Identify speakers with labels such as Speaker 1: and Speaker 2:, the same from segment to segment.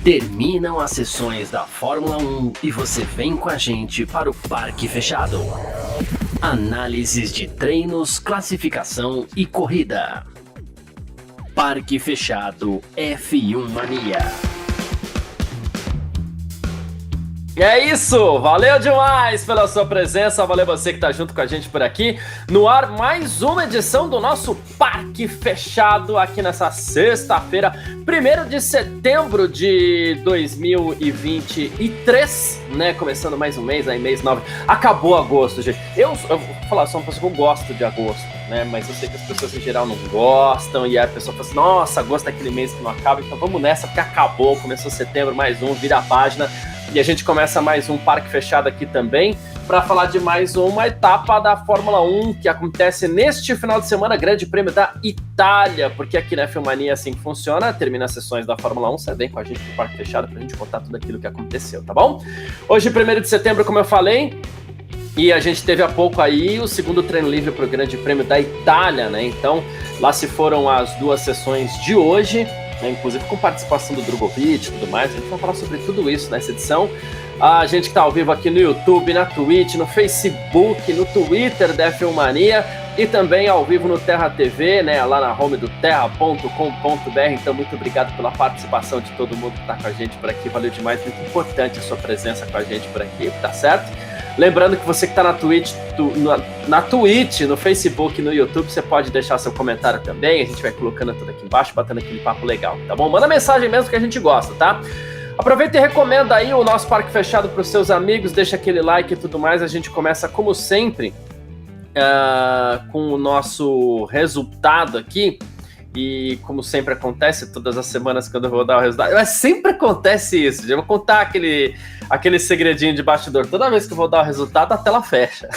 Speaker 1: Terminam as sessões da Fórmula 1 e você vem com a gente para o Parque Fechado. Análises de treinos, classificação e corrida. Parque Fechado F1 Mania.
Speaker 2: É isso, valeu demais pela sua presença, valeu você que tá junto com a gente por aqui. No ar, mais uma edição do nosso Parque Fechado aqui nessa sexta-feira, 1º de setembro de 2023, né? Começando mais um mês, aí mês 9. Acabou agosto, gente. Eu vou falar, sou uma pessoa que eu gosto de agosto, né? Mas eu sei que as pessoas em geral não gostam, e aí a pessoa fala assim, nossa, agosto é aquele mês que não acaba, então vamos nessa, porque acabou, começou setembro, mais um, vira a página. E a gente começa mais um Parque Fechado aqui também, para falar de mais uma etapa da Fórmula 1, que acontece neste final de semana, Grande Prêmio da Itália, porque aqui na F1 Mania é assim que funciona, termina as sessões da Fórmula 1, você vem com a gente pro Parque Fechado pra gente contar tudo aquilo que aconteceu, tá bom? Hoje, 1º de setembro, como eu falei, e a gente teve há pouco aí o segundo treino livre para o Grande Prêmio da Itália, né? Então, lá se foram as duas sessões de hoje, né? Inclusive com participação do Drogovic e tudo mais. A gente vai falar sobre tudo isso nessa edição. A gente que está ao vivo aqui no YouTube, na Twitch, no Facebook, no Twitter da F1 Mania e também ao vivo no Terra TV, né? Lá na home do terra.com.br. Então, muito obrigado pela participação de todo mundo que está com a gente por aqui. Valeu demais, muito importante a sua presença com a gente por aqui, tá certo? Lembrando que você que está na Twitch, no Facebook, no YouTube, você pode deixar seu comentário também, a gente vai colocando tudo aqui embaixo, batendo aquele papo legal, tá bom? Manda mensagem mesmo que a gente gosta, tá? Aproveita e recomenda aí o nosso Parque Fechado para os seus amigos, deixa aquele like e tudo mais, a gente começa como sempre com o nosso resultado aqui. E como sempre acontece, todas as semanas quando eu vou dar o resultado, mas sempre acontece isso, eu vou contar aquele segredinho de bastidor, toda vez que eu vou dar o resultado a tela fecha.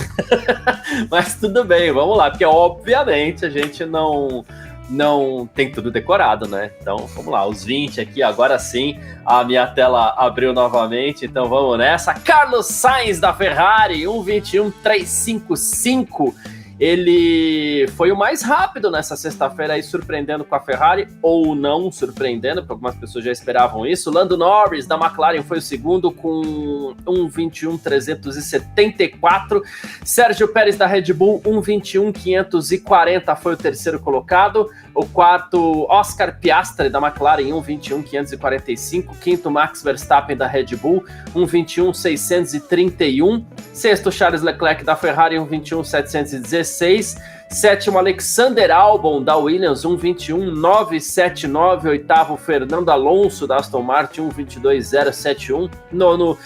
Speaker 2: Mas tudo bem, vamos lá, porque obviamente a gente não tem tudo decorado, né? Então vamos lá, os 20 aqui, agora sim a minha tela abriu novamente, então vamos nessa. Carlos Sainz da Ferrari, 1:21.355. Ele foi o mais rápido nessa sexta-feira aí, surpreendendo com a Ferrari, ou não surpreendendo, porque algumas pessoas já esperavam isso. Lando Norris, da McLaren, foi o segundo com 1:21.374. Sérgio Pérez, da Red Bull, 1:21.540, foi o terceiro colocado. O quarto, Oscar Piastri, da McLaren, 1:21.545. Quinto, Max Verstappen, da Red Bull, 1:21.631. Sexto, Charles Leclerc, da Ferrari, 1:21.716. Sétimo, Alexander Albon, da Williams, 1:21.979. Oitavo, Fernando Alonso, da Aston Martin, 1:22.071. Nono,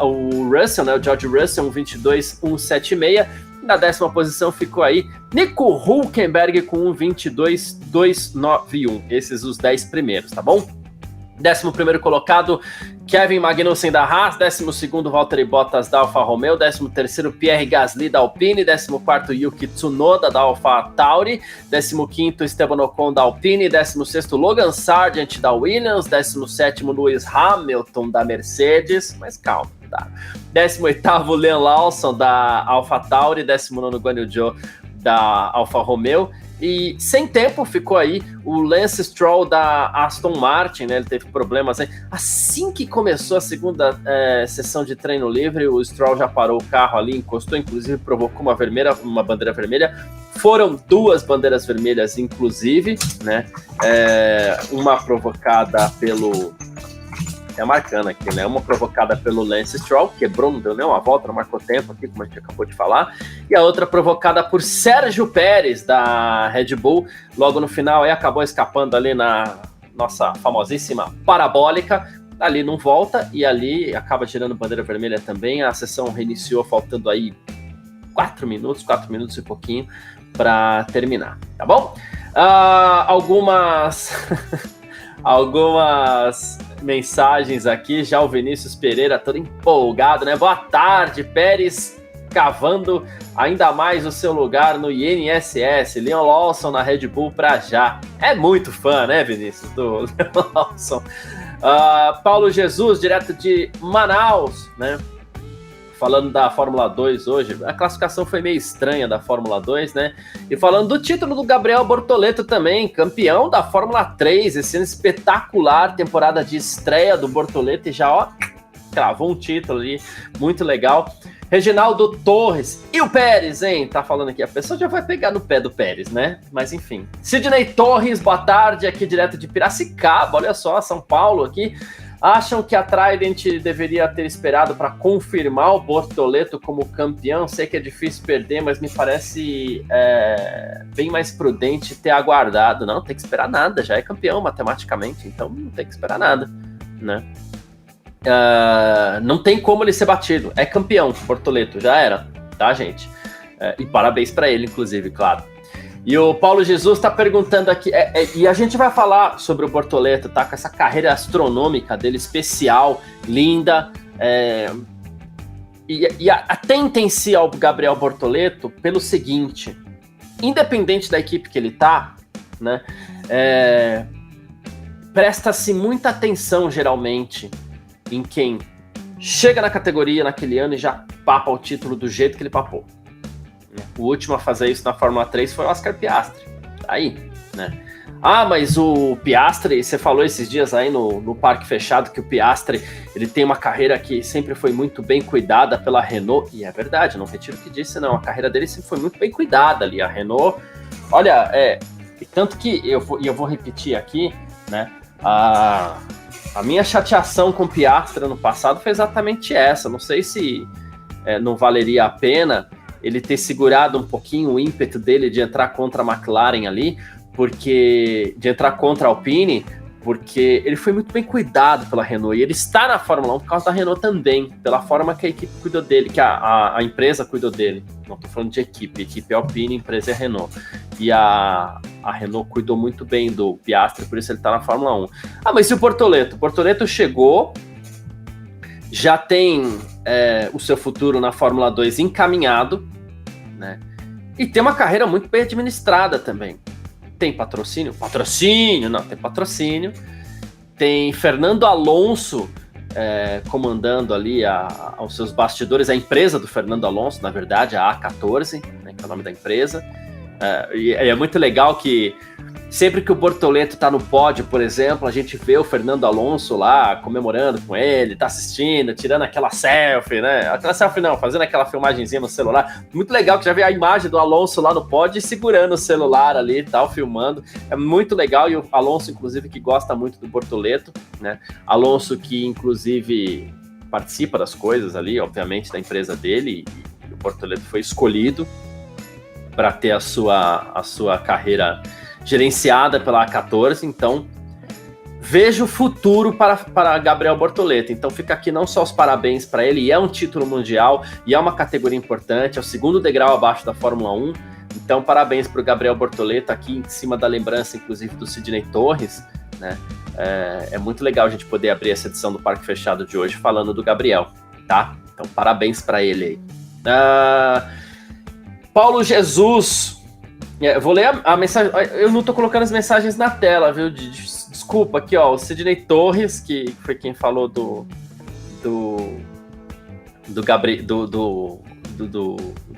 Speaker 2: o Russell, né, o George Russell, 1:22.176. Na 10ª posição ficou aí Nico Hülkenberg com 1:22.291. Esses os 10 primeiros, tá bom? 11º colocado, Kevin Magnussen da Haas. 12º, Valtteri Bottas da Alfa Romeo. 13º, Pierre Gasly da Alpine. 14º, Yuki Tsunoda da Alfa Tauri. 15º, Esteban Ocon da Alpine. 16º, Logan Sargent da Williams. 17º, Lewis Hamilton da Mercedes. Mas calma, tá? 18º, Liam Lawson da Alfa Tauri. 19º, Guan Yu Zhou da Alfa Romeo. E sem tempo ficou aí o Lance Stroll da Aston Martin, né? Ele teve problemas aí. Assim que começou a segunda sessão de treino livre, o Stroll já parou o carro ali, encostou, inclusive provocou uma bandeira vermelha. Foram 2 bandeiras vermelhas, inclusive, né? Uma provocada pelo... marcando aqui, né? Uma provocada pelo Lance Stroll, quebrou, não deu nem uma volta, não marcou tempo aqui, como a gente acabou de falar. E a outra provocada por Sérgio Pérez, da Red Bull. Logo no final, aí acabou escapando ali na nossa famosíssima parabólica. Ali não volta e ali acaba girando bandeira vermelha também. A sessão reiniciou faltando aí 4 minutos e pouquinho para terminar, tá bom? Algumas mensagens aqui, já o Vinícius Pereira todo empolgado, né? Boa tarde, Pérez cavando ainda mais o seu lugar no INSS, Liam Lawson na Red Bull pra já. É muito fã, né, Vinícius, do Liam Lawson. Paulo Jesus, direto de Manaus, né? falando da Fórmula 2 hoje, a classificação foi meio estranha da Fórmula 2, né? E falando do título do Gabriel Bortoleto também, campeão da Fórmula 3, esse ano espetacular, temporada de estreia do Bortoleto, e já, ó, cravou um título ali, muito legal. Reginaldo Torres e o Pérez, hein? Tá falando aqui, a pessoa já vai pegar no pé do Pérez, né? Mas enfim. Sidney Torres, boa tarde, aqui direto de Piracicaba, olha só, São Paulo aqui. Acham que a Trident deveria ter esperado para confirmar o Bortoleto como campeão? Sei que é difícil perder, mas me parece bem mais prudente ter aguardado. Não tem que esperar nada, já é campeão matematicamente, então não tem que esperar nada, né? Não tem como ele ser batido. É campeão, Bortoleto, já era, tá, gente? E parabéns para ele, inclusive, claro. E o Paulo Jesus está perguntando aqui, e a gente vai falar sobre o Bortoleto, tá? Com essa carreira astronômica dele, especial, linda. E atentem-se ao Gabriel Bortoleto pelo seguinte: independente da equipe que ele tá, né? Presta-se muita atenção, geralmente, em quem chega na categoria naquele ano e já papa o título do jeito que ele papou. O último a fazer isso na Fórmula 3 foi o Oscar Piastri. Tá aí, né? Ah, mas o Piastri, você falou esses dias aí no Parque Fechado que o Piastri, ele tem uma carreira que sempre foi muito bem cuidada pela Renault, e é verdade, não retiro o que disse, não. A carreira dele sempre foi muito bem cuidada ali. A Renault, olha, tanto que eu vou repetir aqui, né? A minha chateação com o Piastri no passado foi exatamente essa. Não sei se não valeria a pena ele ter segurado um pouquinho o ímpeto dele de entrar contra a McLaren ali, de entrar contra a Alpine, porque ele foi muito bem cuidado pela Renault, e ele está na Fórmula 1 por causa da Renault também, pela forma que a equipe cuidou dele, que a empresa cuidou dele. Não estou falando de equipe é Alpine, empresa é Renault. E a Renault cuidou muito bem do Piastri, por isso ele está na Fórmula 1. Ah, mas e o Bortoleto? O Bortoleto chegou, já tem o seu futuro na Fórmula 2 encaminhado, né? E tem uma carreira muito bem administrada também. Tem patrocínio? Patrocínio! Não, tem patrocínio. Tem Fernando Alonso comandando ali aos seus bastidores, a empresa do Fernando Alonso, na verdade, a A14, né, que é o nome da empresa. E é muito legal que sempre que o Bortoleto tá no pódio, por exemplo, a gente vê o Fernando Alonso lá comemorando com ele, tá assistindo, tirando aquela selfie, né? Aquela selfie não, fazendo aquela filmagenzinha no celular. Muito legal que já vê a imagem do Alonso lá no pódio segurando o celular ali e tal, filmando. É muito legal, e o Alonso, inclusive, que gosta muito do Bortoleto, né? Alonso que, inclusive, participa das coisas ali, obviamente, da empresa dele, e o Bortoleto foi escolhido para ter a sua carreira gerenciada pela A14, então vejo o futuro para Gabriel Bortoleto. Então fica aqui não só os parabéns para ele, e é um título mundial, e é uma categoria importante, é o segundo degrau abaixo da Fórmula 1, então parabéns para o Gabriel Bortoleto, aqui em cima da lembrança, inclusive, do Sidney Torres, né? É muito legal a gente poder abrir essa edição do Parque Fechado de hoje falando do Gabriel, tá? Então parabéns para ele aí. Paulo Jesus... Eu vou ler a mensagem. Eu não tô colocando as mensagens na tela, viu? Desculpa, aqui, ó. O Sidney Torres, que foi quem falou do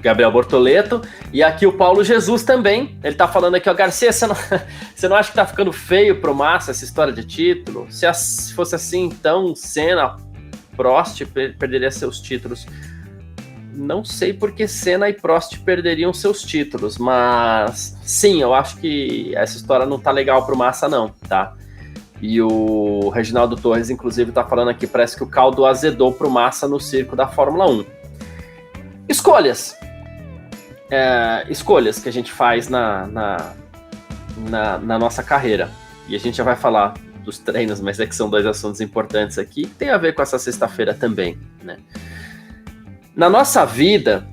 Speaker 2: Gabriel Bortoleto. E aqui o Paulo Jesus também. Ele tá falando aqui, ó. Garcia, você não acha que tá ficando feio pro Massa essa história de título? Se fosse assim, então, Senna, Prost perderia seus títulos. Não sei porque Senna e Prost perderiam seus títulos, mas sim, eu acho que essa história não tá legal pro Massa não, tá? E o Reginaldo Torres, inclusive, tá falando aqui, parece que o caldo azedou pro Massa no circo da Fórmula 1. Escolhas. Escolhas que a gente faz na nossa carreira. E a gente já vai falar dos treinos, mas que são dois assuntos importantes aqui, que tem a ver com essa sexta-feira também, né? Na nossa vida,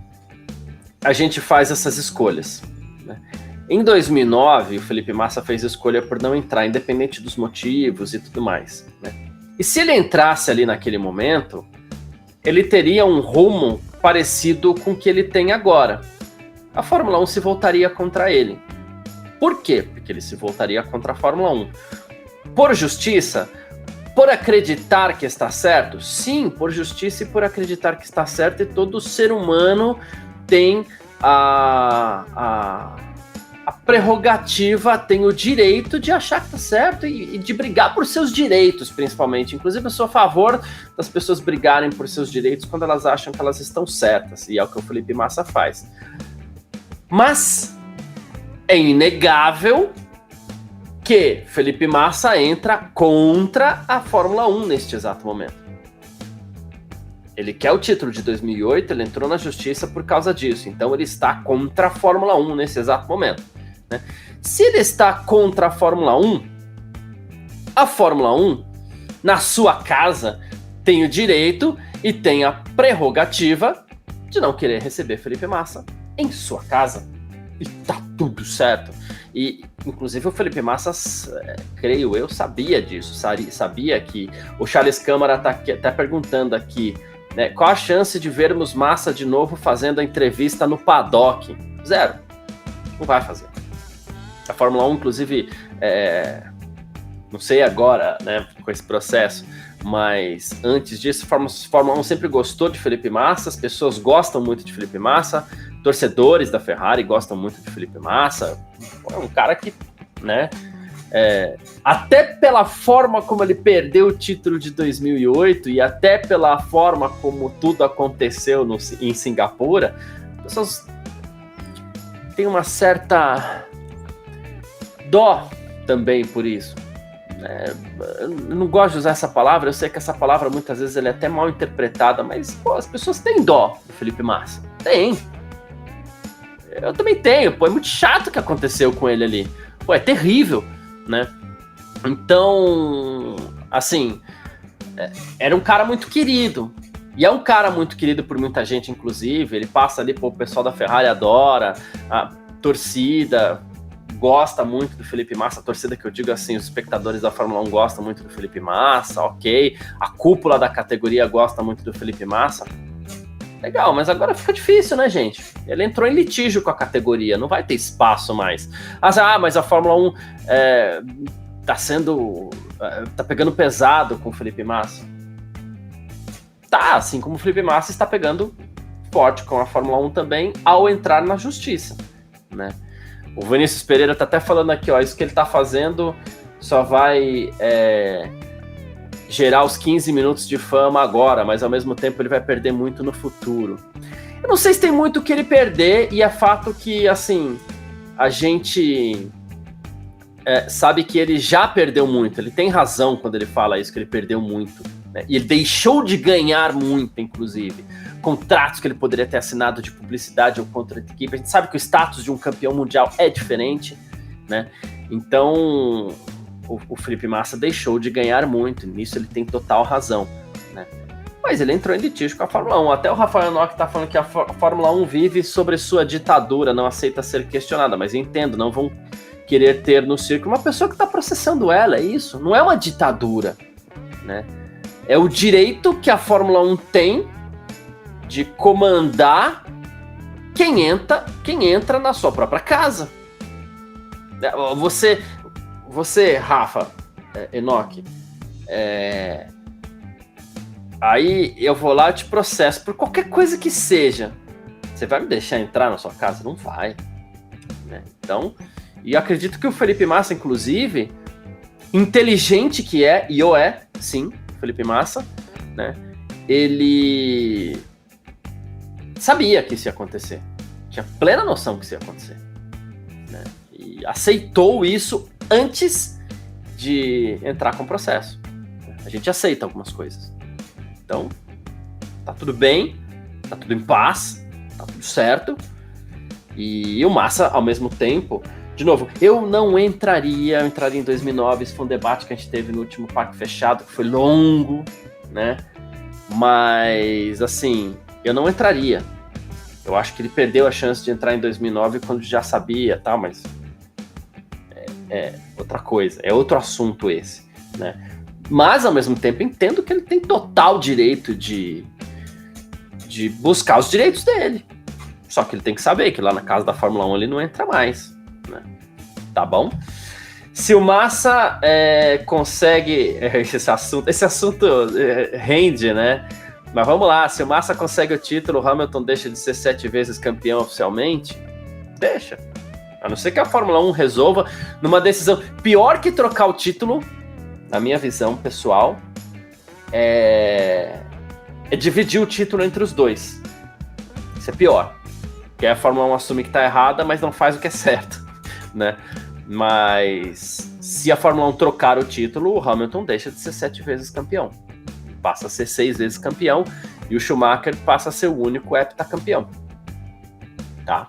Speaker 2: a gente faz essas escolhas, né? Em 2009, o Felipe Massa fez a escolha por não entrar, independente dos motivos e tudo mais, né? E se ele entrasse ali naquele momento, ele teria um rumo parecido com o que ele tem agora. A Fórmula 1 se voltaria contra ele. Por quê? Porque ele se voltaria contra a Fórmula 1. Por justiça, por acreditar que está certo? Sim, por justiça e por acreditar que está certo, e todo ser humano tem a prerrogativa, tem o direito de achar que está certo e de brigar por seus direitos, principalmente. Inclusive, eu sou a favor das pessoas brigarem por seus direitos quando elas acham que elas estão certas, e é o que o Felipe Massa faz. Mas é inegável que Felipe Massa entra contra a Fórmula 1 neste exato momento. Ele quer o título de 2008, ele entrou na justiça por causa disso. Então ele está contra a Fórmula 1 nesse exato momento, né? Se ele está contra a Fórmula 1, na sua casa, tem o direito e tem a prerrogativa de não querer receber Felipe Massa em sua casa. E tá tudo certo. E, inclusive, o Felipe Massa, creio eu, sabia disso. Sabia que o Charles Câmara tá perguntando aqui, né, qual a chance de vermos Massa de novo fazendo a entrevista no paddock? 0. Não vai fazer. A Fórmula 1, inclusive, não sei agora, né, com esse processo, mas antes disso, a Fórmula 1 sempre gostou de Felipe Massa, as pessoas gostam muito de Felipe Massa, torcedores da Ferrari gostam muito de Felipe Massa. É um cara que, né, até pela forma como ele perdeu o título de 2008 e até pela forma como tudo aconteceu em Singapura, as pessoas têm uma certa dó também por isso. Eu não gosto de usar essa palavra, eu sei que essa palavra muitas vezes ela é até mal interpretada, mas pô, as pessoas têm dó do Felipe Massa. Tem. Eu também tenho, pô, é muito chato o que aconteceu com ele ali. Pô, é terrível, né? Então, assim, era um cara muito querido. E é um cara muito querido por muita gente, inclusive. Ele passa ali, pô, o pessoal da Ferrari adora, a torcida gosta muito do Felipe Massa, a torcida que eu digo assim, os espectadores da Fórmula 1 gostam muito do Felipe Massa, ok. A cúpula da categoria gosta muito do Felipe Massa. Legal, mas agora fica difícil, né, gente? Ele entrou em litígio com a categoria, não vai ter espaço mais. Mas a Fórmula 1 tá pegando pesado com o Felipe Massa. Tá, assim como o Felipe Massa está pegando forte com a Fórmula 1 também ao entrar na justiça, né? O Vinícius Pereira tá até falando aqui, ó, isso que ele tá fazendo só vai gerar os 15 minutos de fama agora, mas ao mesmo tempo ele vai perder muito no futuro. Eu não sei se tem muito o que ele perder, e é fato que, assim, a gente sabe que ele já perdeu muito. Ele tem razão quando ele fala isso, que ele perdeu muito, né? E ele deixou de ganhar muito, inclusive. Contratos que ele poderia ter assinado de publicidade ou contra a equipe. A gente sabe que o status de um campeão mundial é diferente, né? Então, o Felipe Massa deixou de ganhar muito. Nisso ele tem total razão, né? Mas ele entrou em litígio com a Fórmula 1. Até o Rafael Nock tá falando que a Fórmula 1 vive sobre sua ditadura, não aceita ser questionada. Mas eu entendo, não vão querer ter no circo uma pessoa que está processando ela, é isso. Não é uma ditadura, né? É o direito que a Fórmula 1 tem de comandar quem entra na sua própria casa. Você, Rafa, Enoque, aí eu vou lá e te processo por qualquer coisa que seja. Você vai me deixar entrar na sua casa? Não vai, né? Então, e eu acredito que o Felipe Massa, inclusive, inteligente que é, e sim, Felipe Massa, né? Ele sabia que isso ia acontecer. Tinha plena noção que isso ia acontecer, né? E aceitou isso antes de entrar com o processo. A gente aceita algumas coisas. Então, tá tudo bem, tá tudo em paz, tá tudo certo. E o Massa, ao mesmo tempo, de novo, eu entraria em 2009, esse foi um debate que a gente teve no último Parque Fechado, que foi longo, né? Mas, assim, eu não entraria. Eu acho que ele perdeu a chance de entrar em 2009 quando já sabia, tá? Mas é outra coisa, é outro assunto esse, né? Mas, ao mesmo tempo, entendo que ele tem total direito de buscar os direitos dele. Só que ele tem que saber que lá na casa da Fórmula 1 ele não entra mais, né? Tá bom? Se o Massa consegue... Esse assunto rende, né? Mas vamos lá, se o Massa consegue o título, o Hamilton deixa de ser 7 vezes campeão oficialmente? Deixa. A não ser que a Fórmula 1 resolva numa decisão... Pior que trocar o título, na minha visão pessoal, é dividir o título entre os dois. Isso é pior. Porque a Fórmula 1 assume que tá errada, mas não faz o que é certo, né? Mas se a Fórmula 1 trocar o título, o Hamilton deixa de ser 7 vezes campeão. Passa a ser 6 vezes campeão e o Schumacher passa a ser o único heptacampeão. Tá?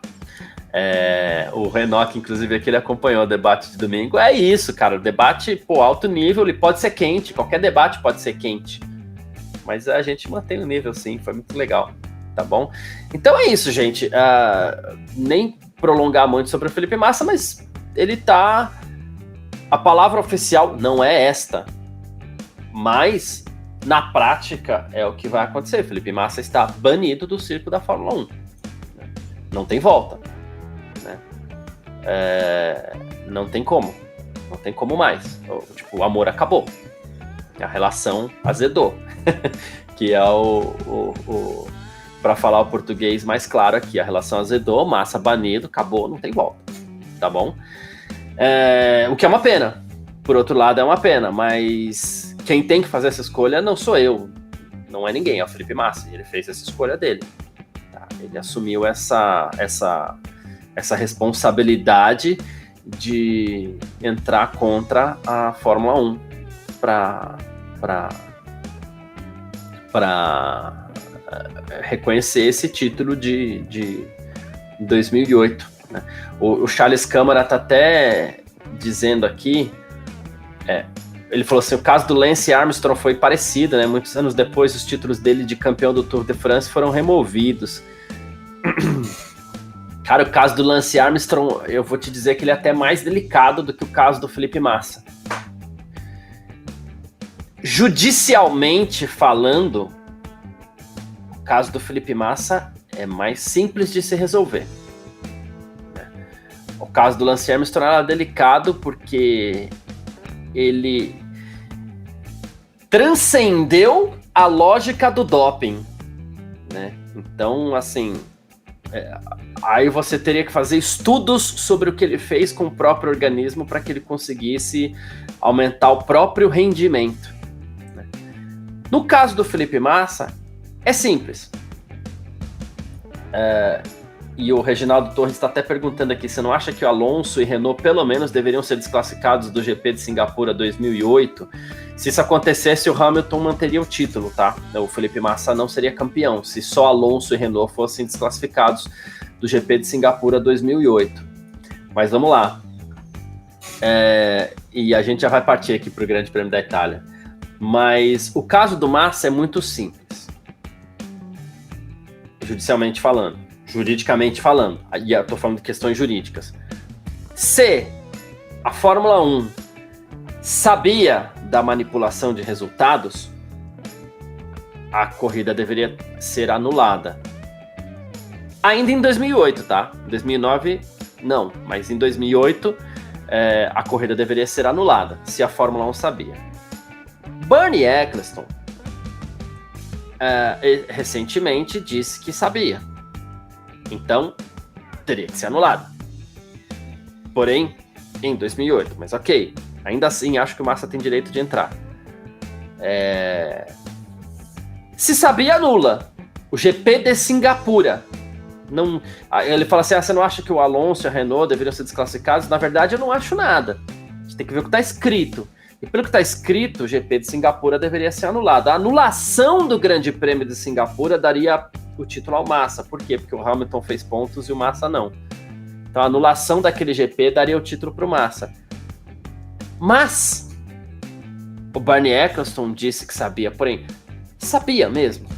Speaker 2: O Renault, inclusive, aqui ele acompanhou o debate de domingo. É isso, cara. O debate, alto nível, ele pode ser quente. Qualquer debate pode ser quente. Mas a gente mantém o nível, sim. Foi muito legal. Tá bom? Então é isso, gente. Nem prolongar muito sobre o Felipe Massa, mas ele tá... A palavra oficial não é esta. Mas, na prática, é o que vai acontecer. Felipe Massa está banido do circo da Fórmula 1. Não tem volta. Né? Não tem como. Não tem como mais. Tipo, o amor acabou. A relação azedou. Que é para falar o português mais claro aqui, a relação azedou, Massa banido, acabou, não tem volta, tá bom? O que é uma pena, por outro lado é uma pena, mas quem tem que fazer essa escolha não sou eu, não é ninguém, é o Felipe Massa, ele fez essa escolha dele, tá? Ele assumiu essa responsabilidade de entrar contra a Fórmula 1 para reconhecer esse título de 2008. Né? O Charles Câmara está até dizendo aqui, ele falou assim, o caso do Lance Armstrong foi parecido, né? Muitos anos depois os títulos dele de campeão do Tour de France foram removidos. Cara, o caso do Lance Armstrong, eu vou te dizer que ele é até mais delicado do que o caso do Felipe Massa. Judicialmente falando, o caso do Felipe Massa é mais simples de se resolver. O caso do Lance Armstrong era delicado porque ele transcendeu a lógica do doping, né? Então, assim, aí você teria que fazer estudos sobre o que ele fez com o próprio organismo para que ele conseguisse aumentar o próprio rendimento. No caso do Felipe Massa, é simples. E o Reginaldo Torres está até perguntando aqui, você não acha que o Alonso e Renault pelo menos deveriam ser desclassificados do GP de Singapura 2008? Se isso acontecesse, o Hamilton manteria o título, tá? O Felipe Massa não seria campeão, se só Alonso e Renault fossem desclassificados do GP de Singapura 2008. Mas vamos lá. E a gente já vai partir aqui para o Grande Prêmio da Itália. Mas o caso do Massa é muito simples. Judicialmente falando. Juridicamente falando. E eu tô falando de questões jurídicas. Se a Fórmula 1 sabia da manipulação de resultados, a corrida deveria ser anulada. Ainda em 2008, tá? Em 2009, não. Mas em 2008, a corrida deveria ser anulada, se a Fórmula 1 sabia. Bernie Ecclestone recentemente disse que sabia. Então, teria que ser anulado. Porém, em 2008. Mas ok, ainda assim acho que o Massa tem direito de entrar. Se sabia, anula. O GP de Singapura. Não, ele fala assim, você não acha que o Alonso e a Renault deveriam ser desclassificados? Na verdade, eu não acho nada. A gente tem que ver o que está escrito. E pelo que está escrito, o GP de Singapura deveria ser anulado. A anulação do Grande Prêmio de Singapura daria o título ao Massa. Por quê? Porque o Hamilton fez pontos e o Massa não. Então a anulação daquele GP daria o título para o Massa. Mas o Bernie Ecclestone disse que sabia, porém, sabia mesmo?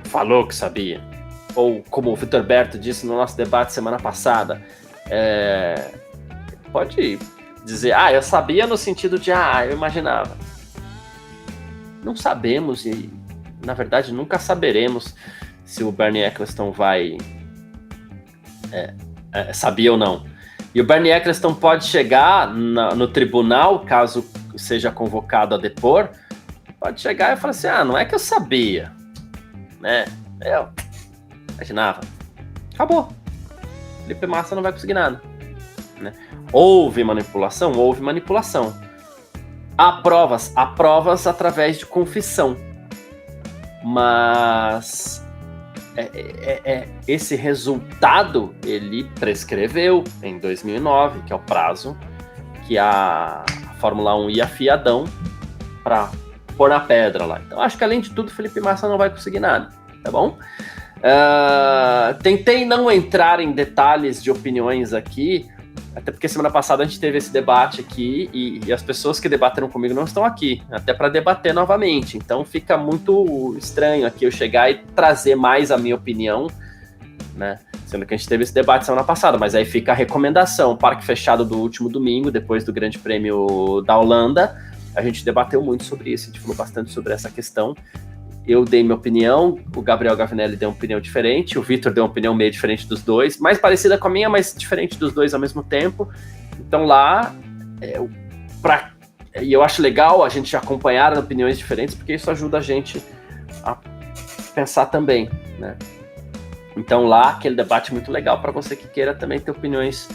Speaker 2: Falou que sabia. Ou como o Vitor Berto disse no nosso debate semana passada, pode dizer, eu sabia no sentido de, eu imaginava. Não sabemos e, na verdade, nunca saberemos se o Bernie Ecclestone vai sabia ou não. E o Bernie Eccleston pode chegar no tribunal, caso seja convocado a depor, pode chegar e falar assim, não é que eu sabia, né? Eu imaginava. Acabou. Felipe Massa não vai conseguir nada. Né? Houve manipulação? Houve manipulação. Há provas através de confissão. Mas esse resultado, ele prescreveu em 2009, que é o prazo que a Fórmula 1 ia afiadão para pôr na pedra lá. Então, acho que além de tudo, Felipe Massa não vai conseguir nada, tá bom? Tentei não entrar em detalhes de opiniões aqui, até porque semana passada a gente teve esse debate aqui e as pessoas que debateram comigo não estão aqui, até para debater novamente. Então fica muito estranho aqui eu chegar e trazer mais a minha opinião, né? Sendo que a gente teve esse debate semana passada, mas aí fica a recomendação. Parque fechado do último domingo, depois do Grande Prêmio da Holanda, a gente debateu muito sobre isso, a gente falou bastante sobre essa questão. Eu dei minha opinião, o Gabriel Gavinelli deu uma opinião diferente, o Vitor deu uma opinião meio diferente dos dois, mais parecida com a minha, mas diferente dos dois ao mesmo tempo. Então lá, e eu acho legal a gente acompanhar opiniões diferentes, porque isso ajuda a gente a pensar também, né? Então lá, aquele debate muito legal para você que queira também ter opiniões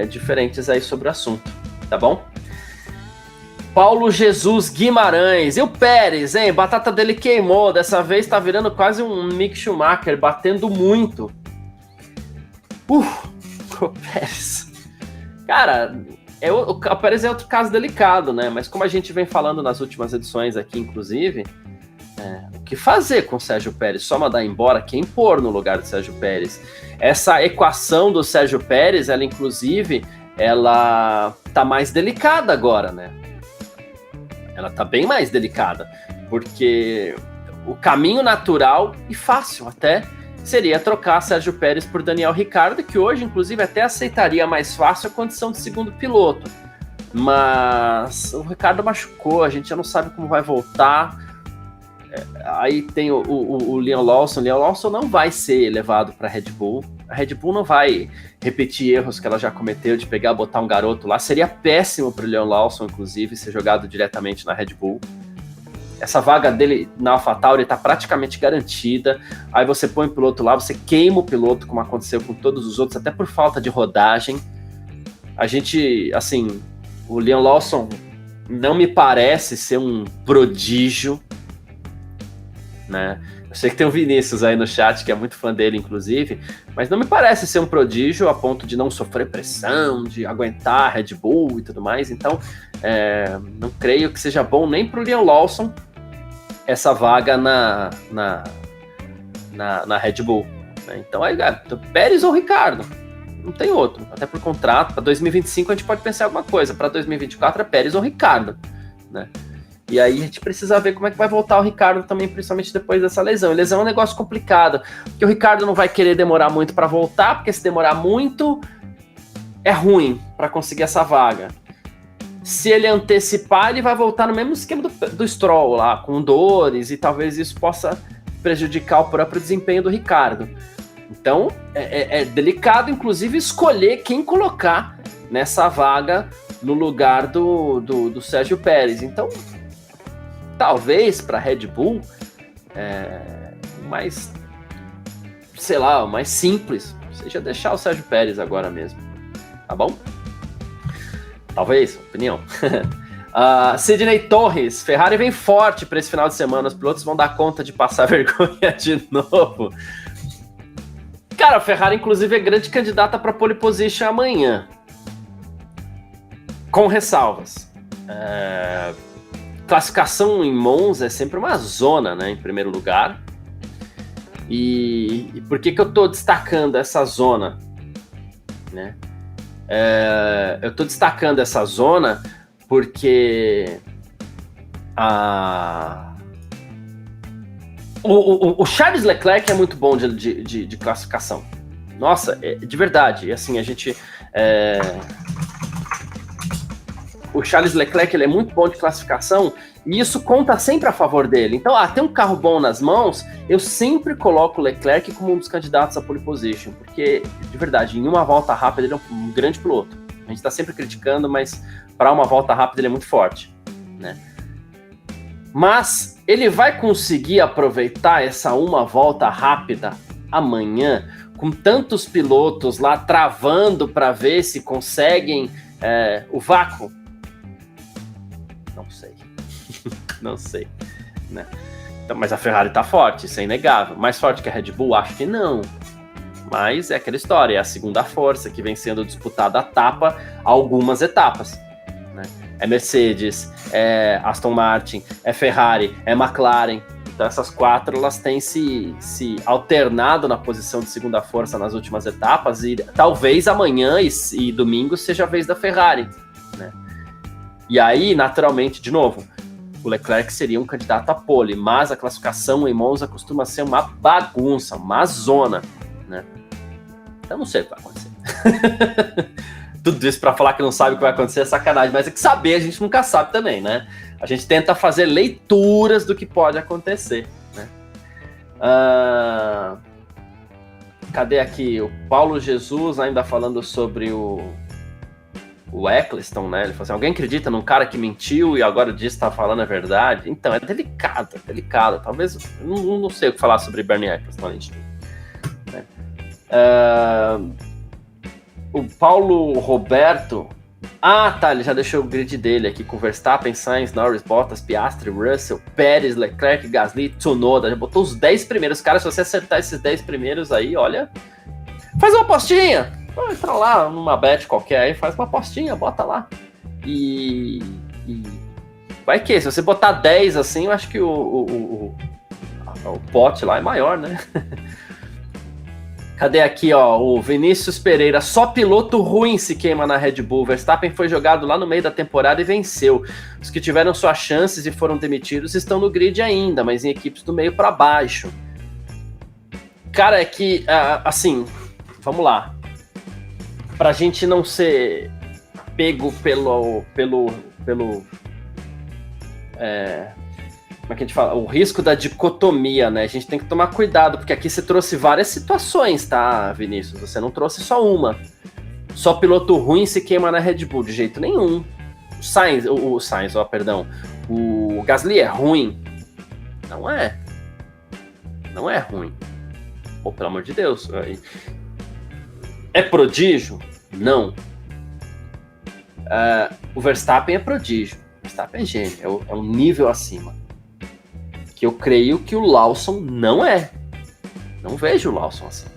Speaker 2: diferentes aí sobre o assunto, tá bom? Paulo Jesus Guimarães. E o Pérez, hein? Batata dele queimou. Dessa vez tá virando quase um Mick Schumacher, batendo muito. O Pérez. Cara, o Pérez é outro caso delicado, né? Mas como a gente vem falando nas últimas edições aqui, inclusive, o que fazer com o Sérgio Pérez? Só mandar embora? Quem pôr no lugar do Sérgio Pérez? Essa equação do Sérgio Pérez, ela inclusive, ela tá mais delicada agora, né? Ela tá bem mais delicada, porque o caminho natural e fácil até seria trocar Sérgio Pérez por Daniel Ricciardo, que hoje, inclusive, até aceitaria mais fácil a condição de segundo piloto. Mas o Ricciardo machucou, a gente já não sabe como vai voltar. Aí tem o Liam Lawson. O Liam Lawson não vai ser levado para a Red Bull. A Red Bull não vai repetir erros que ela já cometeu de pegar, botar um garoto lá. Seria péssimo para o Liam Lawson, inclusive, ser jogado diretamente na Red Bull. Essa vaga dele na AlphaTauri está praticamente garantida. Aí você põe o piloto lá, você queima o piloto, como aconteceu com todos os outros, até por falta de rodagem. A gente, assim, o Liam Lawson não me parece ser um prodígio, né? Eu sei que tem o Vinícius aí no chat, que é muito fã dele, inclusive, mas não me parece ser um prodígio a ponto de não sofrer pressão, de aguentar a Red Bull e tudo mais. Então, não creio que seja bom nem para o Liam Lawson essa vaga na Red Bull, né? Então, aí, Pérez ou Ricciardo, não tem outro. Até por contrato, para 2025 a gente pode pensar em alguma coisa, para 2024 é Pérez ou Ricciardo, né? E aí a gente precisa ver como é que vai voltar o Ricciardo também, principalmente depois dessa lesão. E lesão é um negócio complicado, porque o Ricciardo não vai querer demorar muito para voltar, porque se demorar muito, é ruim para conseguir essa vaga. Se ele antecipar, ele vai voltar no mesmo esquema do Stroll lá, com dores, e talvez isso possa prejudicar o próprio desempenho do Ricciardo. Então, é delicado, inclusive, escolher quem colocar nessa vaga no lugar do Sérgio Pérez. Então, talvez para a Red Bull, mais, sei lá, o mais simples seja deixar o Sérgio Pérez agora mesmo, tá bom? Talvez, opinião. Sidney Torres, Ferrari vem forte para esse final de semana, os pilotos vão dar conta de passar vergonha de novo. Cara, a Ferrari inclusive é grande candidata para pole position amanhã, com ressalvas. Classificação em Monza é sempre uma zona, né, em primeiro lugar. E por que eu tô destacando essa zona, né? Eu tô destacando essa zona porque o Charles Leclerc é muito bom de classificação. Nossa, de verdade. E assim, a gente... o Charles Leclerc ele é muito bom de classificação e isso conta sempre a favor dele. Então, tem um carro bom nas mãos, eu sempre coloco o Leclerc como um dos candidatos à pole position, porque, de verdade, em uma volta rápida ele é um grande piloto. A gente está sempre criticando, mas para uma volta rápida ele é muito forte, né? Mas ele vai conseguir aproveitar essa uma volta rápida amanhã, com tantos pilotos lá travando para ver se conseguem o vácuo? Não sei. Não sei, né? Então, mas a Ferrari tá forte, isso é inegável. Mais forte que a Red Bull? Acho que não. Mas é aquela história, é a segunda força que vem sendo disputada a tapa algumas etapas, né? É Mercedes, é Aston Martin, é Ferrari, é McLaren. Então essas quatro elas têm se alternado na posição de segunda força nas últimas etapas e talvez amanhã e domingo seja a vez da Ferrari, né? E aí, naturalmente, de novo, o Leclerc seria um candidato a pole, mas a classificação em Monza costuma ser uma bagunça, uma zona, né? Então não sei o que vai acontecer. Tudo isso para falar que não sabe o que vai acontecer é sacanagem, mas é que saber a gente nunca sabe também, né? A gente tenta fazer leituras do que pode acontecer, né? Cadê aqui? O Paulo Jesus ainda falando sobre o Eccleston, né? Ele falou assim, alguém acredita num cara que mentiu e agora diz que tá falando a verdade? Então, é delicado. Talvez, não sei o que falar sobre Bernie Eccleston, além de tudo, né? O Paulo Roberto... ele já deixou o grid dele aqui com Verstappen, Sainz, Norris, Bottas, Piastri, Russell, Pérez, Leclerc, Gasly, Tsunoda. Já botou os 10 primeiros. Cara, se você acertar esses 10 primeiros aí, olha... Faz uma apostinha! Entra lá numa bet qualquer aí, faz uma apostinha, bota lá. E vai que, se você botar 10 assim, eu acho que o pote lá é maior, né? Cadê aqui, ó, o Vinícius Pereira, só piloto ruim se queima na Red Bull. Verstappen foi jogado lá no meio da temporada e venceu. Os que tiveram suas chances e foram demitidos estão no grid ainda, mas em equipes do meio para baixo. Cara, é que, assim, vamos lá. Pra gente não ser pego pelo como é que a gente fala? O risco da dicotomia, né? A gente tem que tomar cuidado, porque aqui você trouxe várias situações, tá, Vinícius? Você não trouxe só uma. Só piloto ruim se queima na Red Bull, de jeito nenhum. O Gasly é ruim? Não é. Não é ruim. Pô, pelo amor de Deus. É prodígio? Não. O Verstappen é prodígio. O Verstappen é gênio. É um nível acima. Que eu creio que o Lawson não é. Não vejo o Lawson assim.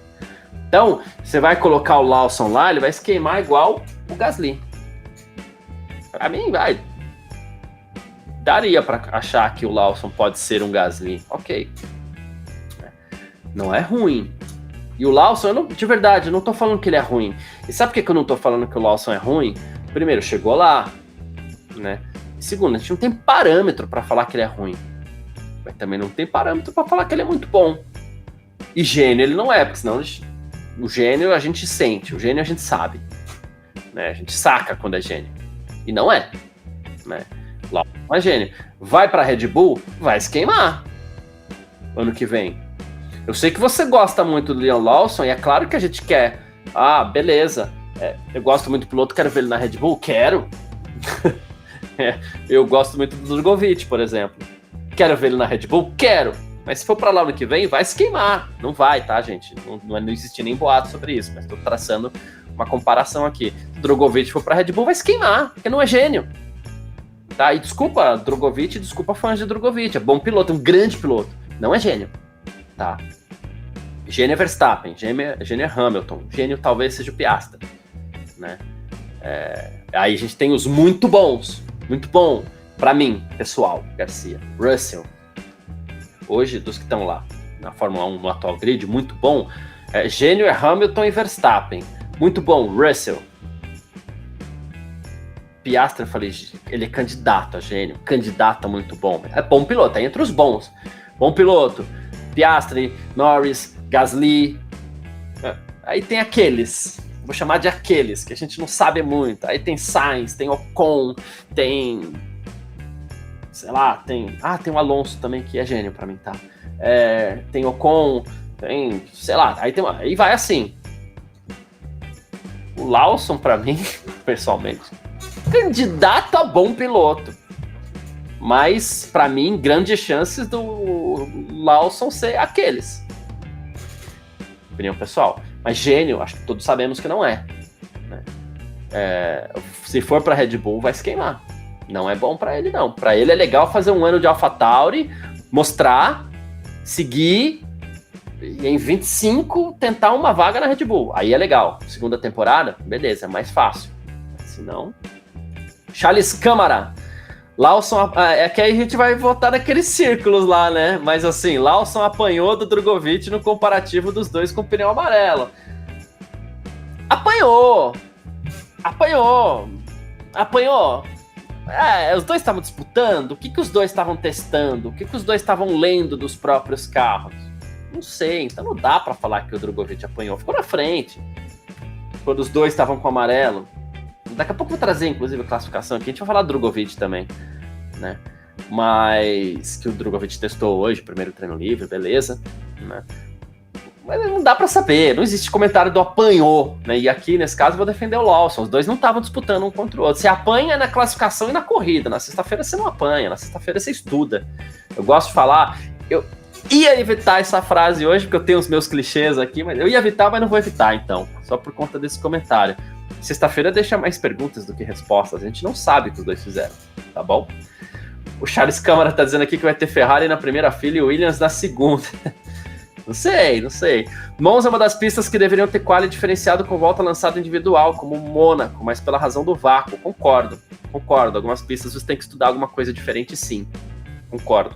Speaker 2: Então, você vai colocar o Lawson lá, ele vai se queimar igual o Gasly. Pra mim, daria pra achar que o Lawson pode ser um Gasly. Ok. Não é ruim. E o Lawson, de verdade, eu não tô falando que ele é ruim. E sabe por que eu não tô falando que o Lawson é ruim? Primeiro, chegou lá, né? E segundo, a gente não tem parâmetro pra falar que ele é ruim. Mas também não tem parâmetro pra falar que ele é muito bom. E gênio ele não é, porque senão o gênio a gente sente, o gênio a gente sabe, né? A gente saca quando é gênio. E não é, né? Lá não é gênio. Vai pra Red Bull, vai se queimar ano que vem. Eu sei que você gosta muito do Liam Lawson, e é claro que a gente quer. Beleza. Eu gosto muito do piloto, quero ver ele na Red Bull? Quero. Eu gosto muito do Drogovic, por exemplo. Quero ver ele na Red Bull? Quero. Mas se for pra lá no que vem, vai se queimar. Não vai, tá, gente? Não existe nem boato sobre isso, mas tô traçando uma comparação aqui. Se o Drogovic for pra Red Bull, vai se queimar, porque não é gênio. Tá? E desculpa, Drogovic, desculpa fãs de Drogovic. É bom piloto, um grande piloto. Não é gênio. Tá? Gênio é Verstappen, gênio é Hamilton, gênio talvez seja o Piastri, né? Aí a gente tem os muito bons, muito bom, pra mim, pessoal, Garcia, Russell, hoje dos que estão lá na Fórmula 1 no atual grid, muito bom, gênio é Hamilton e Verstappen, muito bom, Russell. Piastri, eu falei, ele é candidato a gênio, candidato a muito bom, é bom piloto, é entre os bons, bom piloto. Piastri, Norris, Gasly. Aí tem aqueles vou chamar de aqueles, que a gente não sabe muito. Aí tem Sainz, tem Ocon, tem... sei lá, tem o Alonso também, que é gênio pra mim, tá? Tem Ocon, tem, sei lá, aí vai assim. O Lawson, pra mim, pessoalmente, candidato a bom piloto. Mas, pra mim, grandes chances do Lawson ser aqueles. Opinião pessoal. Mas gênio, acho que todos sabemos que não é. Né? Se for pra Red Bull, vai se queimar. Não é bom pra ele, não. Pra ele é legal fazer um ano de AlphaTauri, mostrar, seguir, e em 25 tentar uma vaga na Red Bull. Aí é legal. Segunda temporada, beleza, é mais fácil. Se não... Charles Câmara. Lawson, é que aí a gente vai voltar naqueles círculos lá, né? Mas assim, Lawson apanhou do Drogovic no comparativo dos dois com pneu amarelo. Apanhou. Os dois estavam disputando? O que os dois estavam testando? O que os dois estavam lendo dos próprios carros? Não sei, então não dá pra falar que o Drogovic apanhou. Ficou na frente. Quando os dois estavam com amarelo. Daqui a pouco eu vou trazer, inclusive, a classificação aqui. A gente vai falar do Drogovic também, né? Mas que o Drogovic testou hoje, primeiro treino livre, beleza, né? Mas não dá pra saber, não existe comentário do apanhou, né? E aqui, nesse caso, eu vou defender o Lawson. Os dois não estavam disputando um contra o outro. Você apanha na classificação e na corrida. Na sexta-feira você não apanha, na sexta-feira você estuda. Eu gosto de falar... Eu ia evitar essa frase hoje, porque eu tenho os meus clichês aqui, mas eu ia evitar, mas não vou evitar, então. Só por conta desse comentário. Sexta-feira deixa mais perguntas do que respostas. A gente não sabe o que os dois fizeram, tá bom? O Charles Câmara tá dizendo aqui que vai ter Ferrari na primeira fila e Williams na segunda. Não sei. Monza é uma das pistas que deveriam ter quali diferenciado com volta lançada individual, como Mônaco, mas pela razão do vácuo. Concordo. Algumas pistas você tem que estudar alguma coisa diferente, sim. Concordo.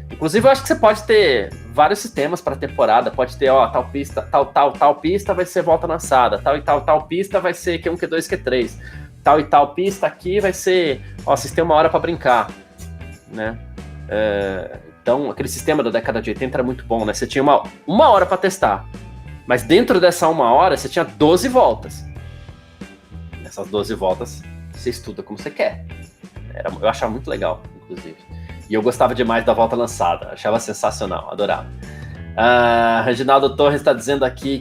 Speaker 2: Inclusive, eu acho que você pode ter vários sistemas para temporada. Pode ter, tal pista, tal pista vai ser volta lançada. Tal pista vai ser Q1, Q2, Q3. Tal e tal pista aqui vai ser, vocês têm uma hora para brincar, né? Então, aquele sistema da década de 80 era muito bom, né? Você tinha uma hora para testar. Mas dentro dessa uma hora, você tinha 12 voltas. Nessas 12 voltas, você estuda como você quer. Eu achava muito legal, inclusive. E eu gostava demais da volta lançada. Achava sensacional, adorava. Reginaldo Torres está dizendo aqui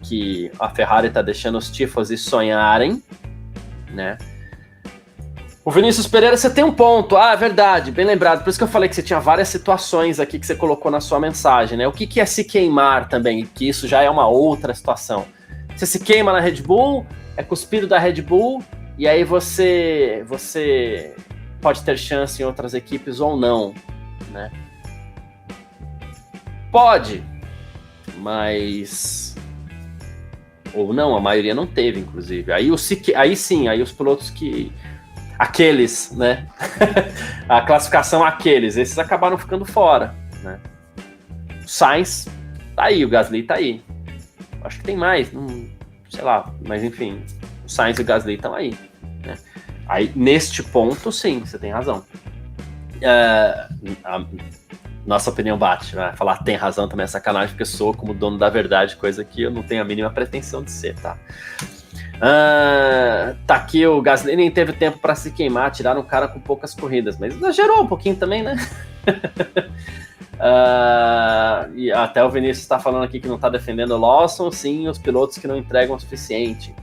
Speaker 2: que a Ferrari está deixando os tifosi sonharem, né? O Vinícius Pereira, você tem um ponto. É verdade, bem lembrado. Por isso que eu falei que você tinha várias situações aqui que você colocou na sua mensagem, né? O que é se queimar também? Que isso já é uma outra situação. Você se queima na Red Bull, é cuspido da Red Bull, e aí você pode ter chance em outras equipes ou não, né? Pode, mas... ou não, a maioria não teve, inclusive. Aí sim, os pilotos que... aqueles, né? A classificação aqueles, esses acabaram ficando fora, né? O Sainz tá aí, o Gasly tá aí. Acho que tem mais, sei lá, mas enfim, o Sainz e o Gasly estão aí, né? Aí, neste ponto, sim, você tem razão. A nossa opinião bate, né? Falar tem razão também é sacanagem, porque eu sou como dono da verdade, coisa que eu não tenho a mínima pretensão de ser, tá? Tá aqui, o Gasly nem teve tempo para se queimar, tiraram um cara com poucas corridas, mas exagerou um pouquinho também, né? E até o Vinícius está falando aqui que não está defendendo o Lawson, sim, os pilotos que não entregam o suficiente.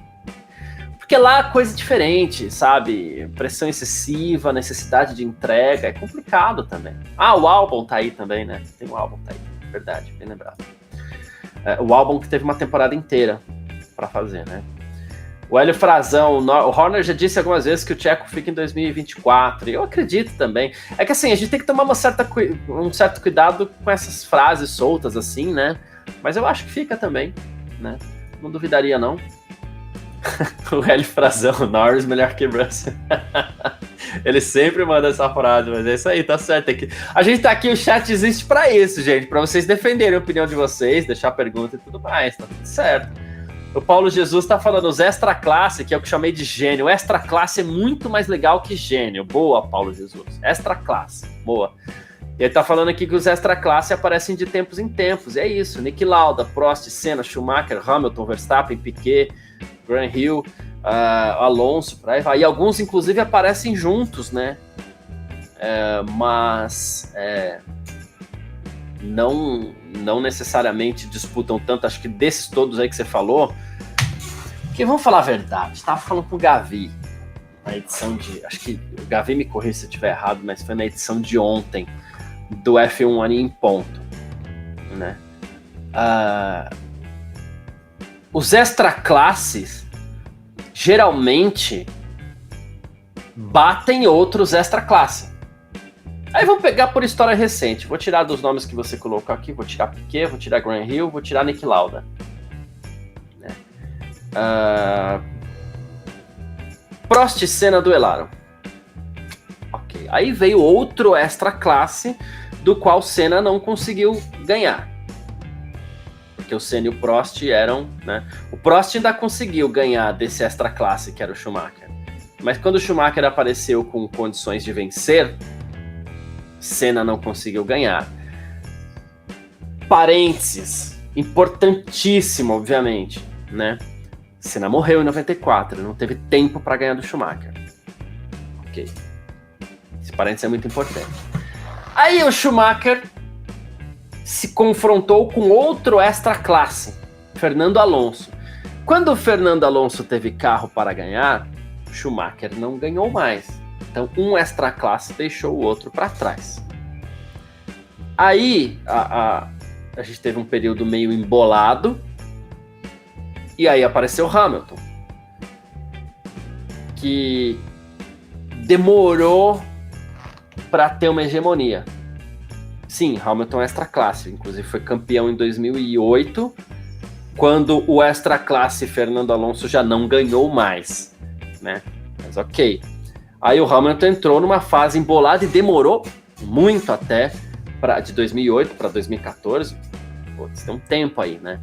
Speaker 2: Porque lá é coisa diferente, sabe? Pressão excessiva, necessidade de entrega, é complicado também. O Albon tá aí também, né? Tem o Albon tá aí, verdade, bem lembrado. O Albon que teve uma temporada inteira para fazer, né? O Hélio Frazão, o Horner já disse algumas vezes que o Checo fica em 2024, e eu acredito também. É que assim, a gente tem que tomar um certo cuidado com essas frases soltas assim, né? Mas eu acho que fica também, né? Não duvidaria, não. O Hélio Frazão, Norris melhor que Russell. Ele sempre manda essa frase, mas é isso aí, tá certo. A gente tá aqui, o chat existe pra isso, gente, pra vocês defenderem a opinião de vocês, deixar pergunta e tudo mais, tá tudo certo. O Paulo Jesus tá falando os extra classe, que é o que eu chamei de gênio. Extra classe é muito mais legal que gênio. Boa, Paulo Jesus. Extra classe, boa. E ele tá falando aqui que os extra classe aparecem de tempos em tempos. E é isso. Niki Lauda, Prost, Senna, Schumacher, Hamilton, Verstappen, Piquet, Graham Hill, Alonso, por aí vai. E alguns, inclusive, aparecem juntos, né? Mas não necessariamente disputam tanto. Acho que desses todos aí que você falou, que vamos falar a verdade, estava falando com o Gavi na edição de, acho que o Gavi me corrija se eu estiver errado, mas foi na edição de ontem do F1 ali em ponto, né? Os extra classes geralmente batem outros extra classe. Aí vamos pegar por história recente. Vou tirar dos nomes que você colocou aqui. Vou tirar Piquet, vou tirar Graham Hill, vou tirar Niki Lauda. Né? Prost e Senna duelaram. Ok. Aí veio outro extra classe do qual Senna não conseguiu ganhar. Porque o Senna e o Prost eram... Né? O Prost ainda conseguiu ganhar desse extra classe que era o Schumacher. Mas quando o Schumacher apareceu com condições de vencer, Senna não conseguiu ganhar. Parênteses, importantíssimo, obviamente, né? Senna morreu em 94, não teve tempo para ganhar do Schumacher. Ok. Esse parênteses é muito importante. Aí o Schumacher se confrontou com outro extra classe, Fernando Alonso. Quando o Fernando Alonso teve carro para ganhar, o Schumacher não ganhou mais. Então, um extra classe deixou o outro para trás. Aí, a gente teve um período meio embolado. E aí apareceu Hamilton. Que demorou para ter uma hegemonia. Sim, Hamilton é extra classe. Inclusive foi campeão em 2008, quando o extra classe Fernando Alonso já não ganhou mais, né? Mas ok. Aí o Hamilton entrou numa fase embolada e demorou muito até de 2008 para 2014. Putz, tem um tempo aí, né?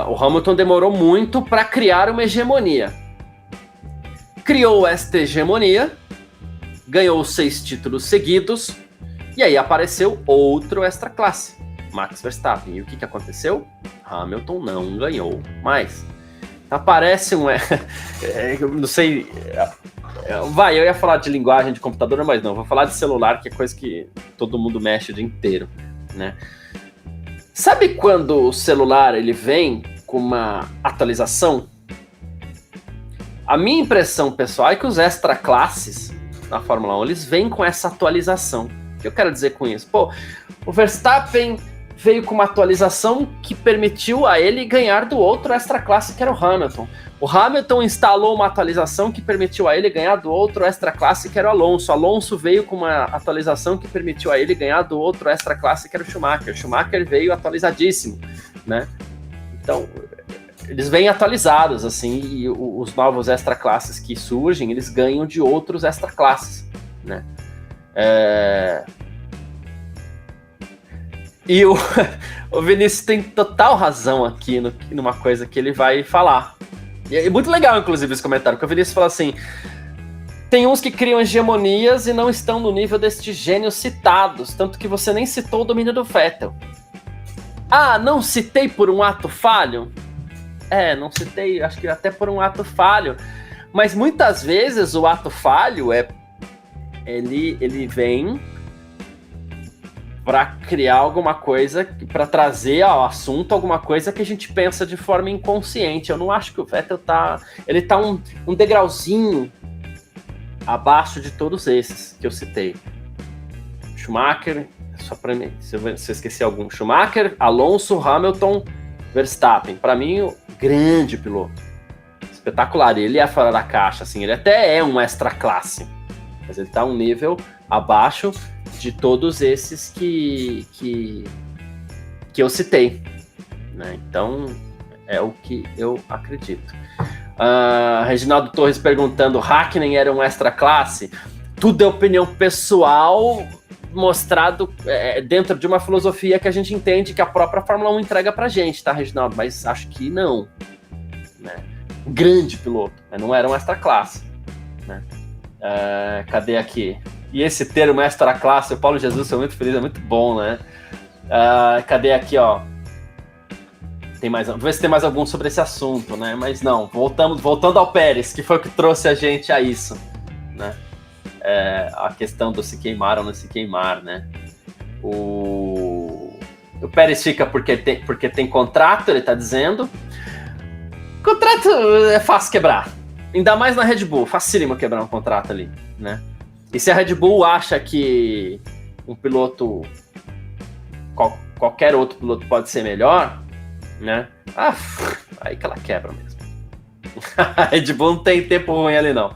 Speaker 2: O Hamilton demorou muito para criar uma hegemonia. Criou esta hegemonia, ganhou 6 títulos seguidos, e aí apareceu outro extra classe, Max Verstappen. E o que aconteceu? Hamilton não ganhou mais. Aparece não sei... eu ia falar de linguagem de computador, mas não, vou falar de celular, que é coisa que todo mundo mexe o dia inteiro, né? Sabe quando o celular ele vem com uma atualização? A minha impressão pessoal é que os extra classes na Fórmula 1, eles vêm com essa atualização. O que eu quero dizer com isso? Pô, o Verstappen veio com uma atualização que permitiu a ele ganhar do outro extra classe, que era o Hamilton. O Hamilton instalou uma atualização que permitiu a ele ganhar do outro extra classe, que era o Alonso. O Alonso veio com uma atualização que permitiu a ele ganhar do outro extra classe, que era o Schumacher. O Schumacher veio atualizadíssimo, né? Então, eles vêm atualizados, assim, e os novos extra classes que surgem, eles ganham de outros extra classes, né? E o Vinícius tem total razão aqui numa coisa que ele vai falar. E é muito legal, inclusive, esse comentário, porque o Vinícius fala assim: tem uns que criam hegemonias e não estão no nível destes gênios citados, tanto que você nem citou o domínio do Vettel. Ah, não citei por um ato falho? Não citei, acho que até por um ato falho. Mas muitas vezes o ato falho ele vem para criar alguma coisa, para trazer ao assunto alguma coisa que a gente pensa de forma inconsciente. Eu não acho que o Vettel ele tá um degrauzinho abaixo de todos esses que eu citei. Schumacher, só para mim, se eu esqueci algum, Schumacher, Alonso, Hamilton, Verstappen. Para mim, o grande piloto, espetacular. Ele é fora da caixa, assim, ele até é um extra classe, mas ele tá um nível abaixo de todos esses que eu citei, né? Então, é o que eu acredito. Reginaldo Torres perguntando: Hakkinen era um extra classe? Tudo é opinião pessoal, mostrado dentro de uma filosofia que a gente entende que a própria Fórmula 1 entrega pra gente, tá, Reginaldo? Mas acho que não, né? Grande piloto, mas não era um extra classe, né? Cadê aqui? E esse termo extra classe, o Paulo Jesus foi muito feliz, é muito bom, né? Cadê aqui, ó? Vamos ver se tem mais algum sobre esse assunto, né? Mas não, voltando ao Pérez, que foi o que trouxe a gente a isso, né? A questão do se queimar ou não se queimar, né? O Pérez fica porque tem contrato, ele tá dizendo. Contrato é fácil quebrar. Ainda mais na Red Bull, facílimo quebrar um contrato ali, né? E se a Red Bull acha que um piloto, qualquer outro piloto pode ser melhor, né? Aí que ela quebra mesmo. A Red Bull não tem tempo ruim ali, não.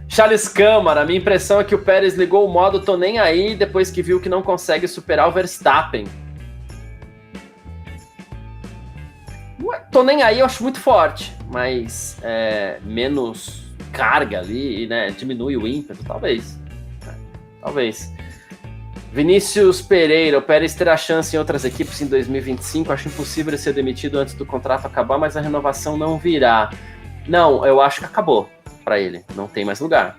Speaker 2: Charles Câmara, minha impressão é que o Pérez ligou o modo tô nem aí depois que viu que não consegue superar o Verstappen. Tô nem aí, eu acho muito forte, mas menos carga ali, né? Diminui o ímpeto, talvez. Talvez. Vinícius Pereira, o Pérez terá chance em outras equipes em 2025. Acho impossível ele ser demitido antes do contrato acabar, mas a renovação não virá. Não, eu acho que acabou para ele. Não tem mais lugar.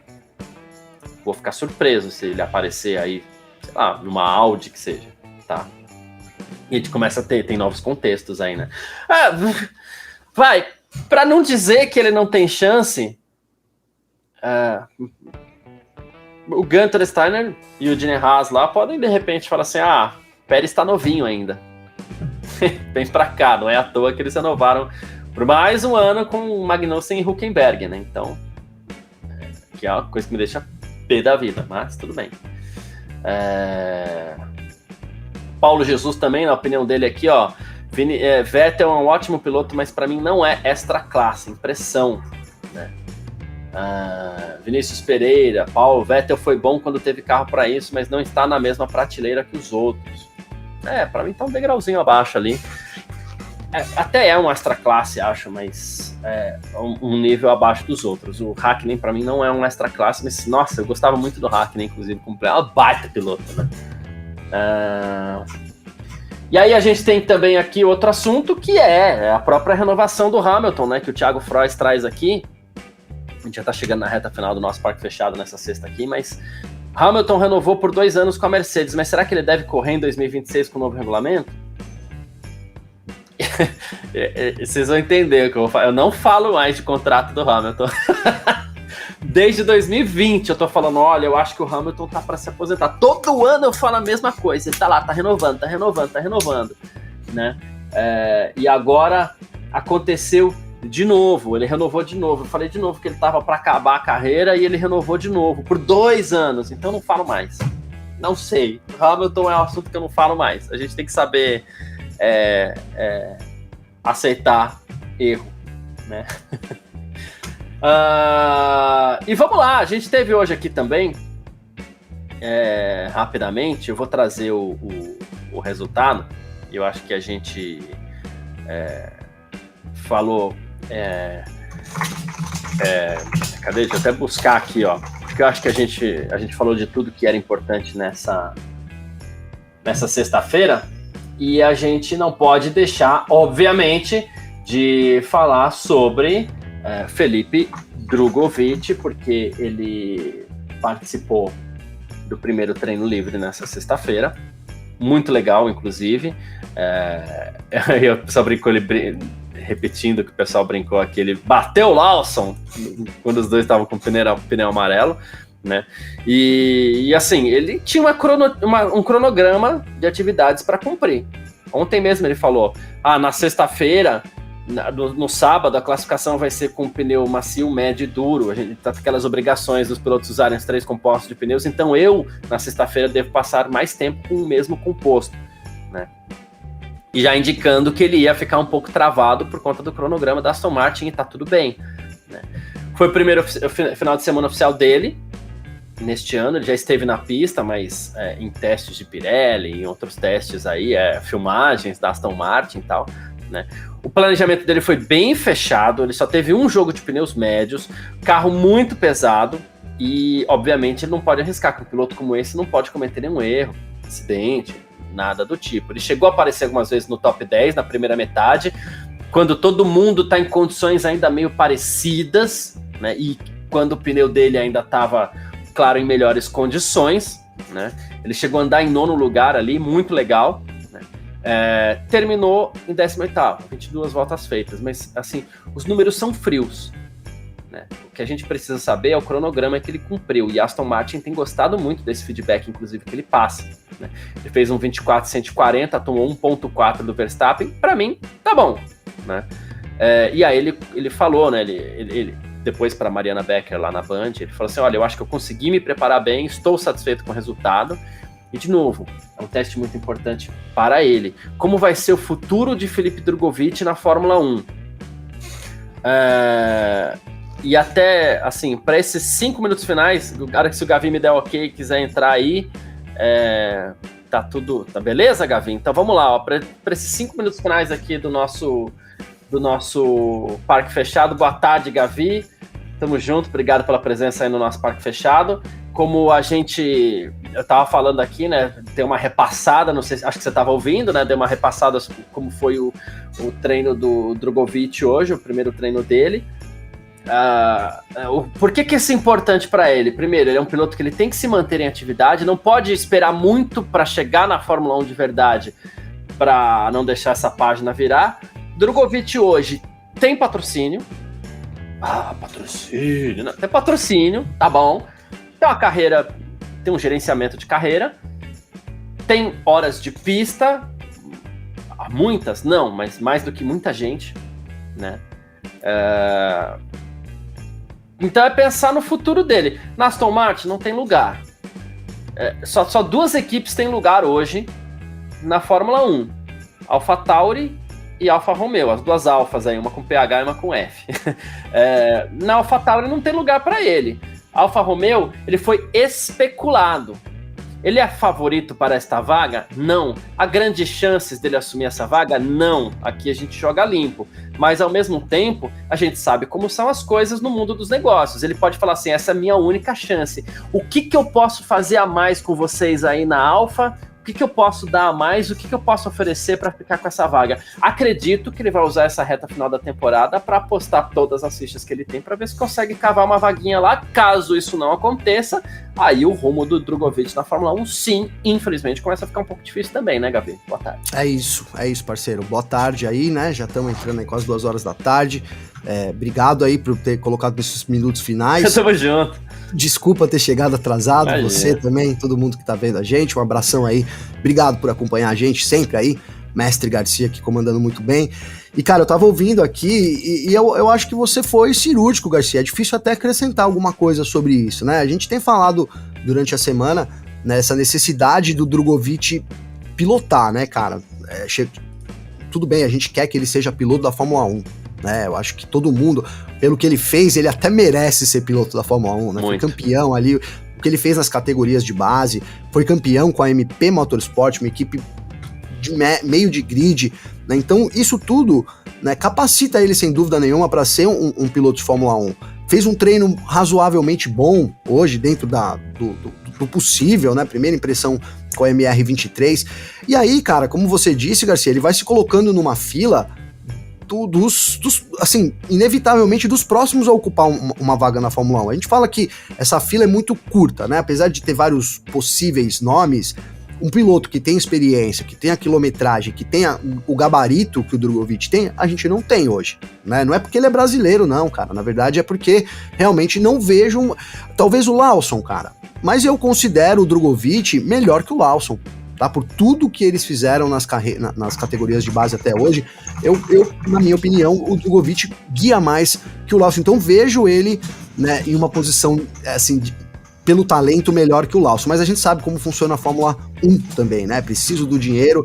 Speaker 2: Vou ficar surpreso se ele aparecer aí, sei lá, numa Audi que seja, tá? E a gente começa a tem novos contextos aí, né? Vai, para não dizer que ele não tem chance, o Gunter Steiner e o Gene Haas lá podem de repente falar assim, Pérez tá novinho ainda. Vem pra cá, não é à toa que eles renovaram por mais um ano com o Magnussen e Hülkenberg, né? Então, que é uma coisa que me deixa pé da vida, mas tudo bem. Paulo Jesus também, na opinião dele aqui, ó, Vettel é um ótimo piloto, mas para mim não é extra classe, impressão, né? Vinícius Pereira, Vettel foi bom quando teve carro para isso, mas não está na mesma prateleira que os outros. Para mim tá um degrauzinho abaixo ali. Até é um extra classe, acho, mas um nível abaixo dos outros. O Hakkinen para mim não é um extra classe, mas nossa, eu gostava muito do Hakkinen, inclusive, como uma baita piloto, né? E aí a gente tem também aqui outro assunto, que é a própria renovação do Hamilton, né, que o Thiago Frois traz aqui. A gente já tá chegando na reta final do nosso parque fechado nessa sexta aqui, mas Hamilton renovou por 2 anos com a Mercedes, mas será que ele deve correr em 2026 com o novo regulamento? Vocês vão entender o que eu vou falar. Eu não falo mais de contrato do Hamilton. Desde 2020 eu tô falando, olha, eu acho que o Hamilton tá para se aposentar. Todo ano eu falo a mesma coisa. Ele tá lá, tá renovando, né? E agora aconteceu de novo, ele renovou de novo. Eu falei de novo que ele tava para acabar a carreira e ele renovou de novo por 2 anos. Então não falo mais. Não sei. O Hamilton é um assunto que eu não falo mais. A gente tem que saber aceitar erro, né? E vamos lá, a gente teve hoje aqui também, rapidamente, eu vou trazer o resultado. Eu acho que a gente falou. Cadê? Deixa eu até buscar aqui, ó. Porque eu acho que a gente falou de tudo que era importante nessa sexta-feira. E a gente não pode deixar, obviamente, de falar sobre Felipe Drugovich, porque ele participou do primeiro treino livre nessa sexta-feira. Muito legal, inclusive. O pessoal brincou, repetindo que o pessoal brincou aqui, ele bateu o Lawson quando os dois estavam com pneu amarelo, né? E assim, ele tinha um cronograma de atividades para cumprir. Ontem mesmo ele falou, na sexta-feira, no sábado, a classificação vai ser com pneu macio, médio e duro. A gente tá com aquelas obrigações dos pilotos usarem os 3 compostos de pneus, então eu, na sexta-feira, devo passar mais tempo com o mesmo composto, né? E já indicando que ele ia ficar um pouco travado por conta do cronograma da Aston Martin, e tá tudo bem, né? Foi o primeiro final de semana oficial dele neste ano. Ele já esteve na pista, mas em testes de Pirelli, em outros testes aí, filmagens da Aston Martin e tal, né? O planejamento dele foi bem fechado, ele só teve um jogo de pneus médios, carro muito pesado, e obviamente ele não pode arriscar, com um piloto como esse não pode cometer nenhum erro, acidente, nada do tipo. Ele chegou a aparecer algumas vezes no top 10 na primeira metade, quando todo mundo está em condições ainda meio parecidas, né? E quando o pneu dele ainda estava claro, em melhores condições, né? Ele chegou a andar em 9º lugar ali, muito legal, né? Terminou em 18º, 22 voltas feitas, mas assim, os números são frios, né? O que a gente precisa saber é o cronograma que ele cumpriu, e Aston Martin tem gostado muito desse feedback, inclusive, que ele passa, né? Ele fez um 24.140, tomou 1.4 do Verstappen, para mim, tá bom, né? E aí ele falou, né? Ele depois para Mariana Becker lá na Band, ele falou assim: olha, eu acho que eu consegui me preparar bem, estou satisfeito com o resultado. E de novo, é um teste muito importante para ele. Como vai ser o futuro de Felipe Drugovich na Fórmula 1? E até, assim, para esses 5 minutos finais, cara, que se o Gavin me der ok e quiser entrar aí, tá beleza, Gavin? Então vamos lá, para esses 5 minutos finais aqui do nosso Parque Fechado. Boa tarde, Gavi. Tamo junto, obrigado pela presença aí no nosso Parque Fechado. Como eu tava falando aqui, né, tem uma repassada, não sei, acho que você tava ouvindo, né, deu uma repassada como foi o treino do Drugovich hoje, o primeiro treino dele. Por que isso é importante para ele? Primeiro, ele é um piloto que ele tem que se manter em atividade, não pode esperar muito para chegar na Fórmula 1 de verdade, para não deixar essa página virar. Drugovich hoje tem patrocínio. Patrocínio. Tem patrocínio, tá bom. Tem uma carreira, tem um gerenciamento de carreira. Tem horas de pista. Muitas, não, mas mais do que muita gente, né? Então é pensar no futuro dele. Na Aston Martin não tem lugar. Só 2 equipes têm lugar hoje na Fórmula 1. AlphaTauri e Alfa Romeo, as 2 alfas aí, uma com PH e uma com F. Na AlphaTauri não tem lugar para ele. Alfa Romeo, ele foi especulado. Ele é favorito para esta vaga? Não. Há grandes chances dele assumir essa vaga? Não. Aqui a gente joga limpo. Mas, ao mesmo tempo, a gente sabe como são as coisas no mundo dos negócios. Ele pode falar assim, essa é a minha única chance. O que eu posso fazer a mais com vocês aí na Alfa? O que eu posso dar a mais? O que eu posso oferecer para ficar com essa vaga? Acredito que ele vai usar essa reta final da temporada para apostar todas as fichas que ele tem para ver se consegue cavar uma vaguinha lá. Caso isso não aconteça, aí o rumo do Drugovich na Fórmula 1, sim, infelizmente, começa a ficar um pouco difícil também, né, Gabi? Boa tarde.
Speaker 3: É isso, parceiro. Boa tarde aí, né? Já estamos entrando aí quase 2 horas da tarde. Obrigado aí por ter colocado nesses minutos finais.
Speaker 2: Tamo junto.
Speaker 3: Desculpa ter chegado atrasado, você também, todo mundo que tá vendo a gente, um abração aí, obrigado por acompanhar a gente sempre aí, Mestre Garcia aqui comandando muito bem. E cara, eu tava ouvindo aqui e eu acho que você foi cirúrgico, Garcia, é difícil até acrescentar alguma coisa sobre isso, né? A gente tem falado durante a semana nessa necessidade do Drugovich pilotar, né, cara? Tudo bem, a gente quer que ele seja piloto da Fórmula 1, né? Eu acho que todo mundo, pelo que ele fez, ele até merece ser piloto da Fórmula 1, né? Muito. Foi campeão ali, o que ele fez nas categorias de base, foi campeão com a MP Motorsport, uma equipe de meio de grid, né? Então isso tudo, né, capacita ele sem dúvida nenhuma para ser um piloto de Fórmula 1. Fez um treino razoavelmente bom hoje, dentro do possível, né? Primeira impressão com a MR23. E aí, cara, como você disse, Garcia, ele vai se colocando numa fila assim, inevitavelmente dos próximos a ocupar uma vaga na Fórmula 1. A gente fala que essa fila é muito curta, né? Apesar de ter vários possíveis nomes, um piloto que tem experiência, que tem a quilometragem, que tem o gabarito que o Drugovich tem, a gente não tem hoje, né? Não é porque ele é brasileiro, não, cara. Na verdade é porque realmente não vejo... Talvez o Lawson, cara. Mas eu considero o Drugovich melhor que o Lawson. Tá? Por tudo que eles fizeram nas categorias de base até hoje, eu, na minha opinião, o Drugovich guia mais que o Lawson. Então vejo ele, né, em uma posição, assim, pelo talento melhor que o Lawson. Mas a gente sabe como funciona a Fórmula 1 também, né? Preciso do dinheiro,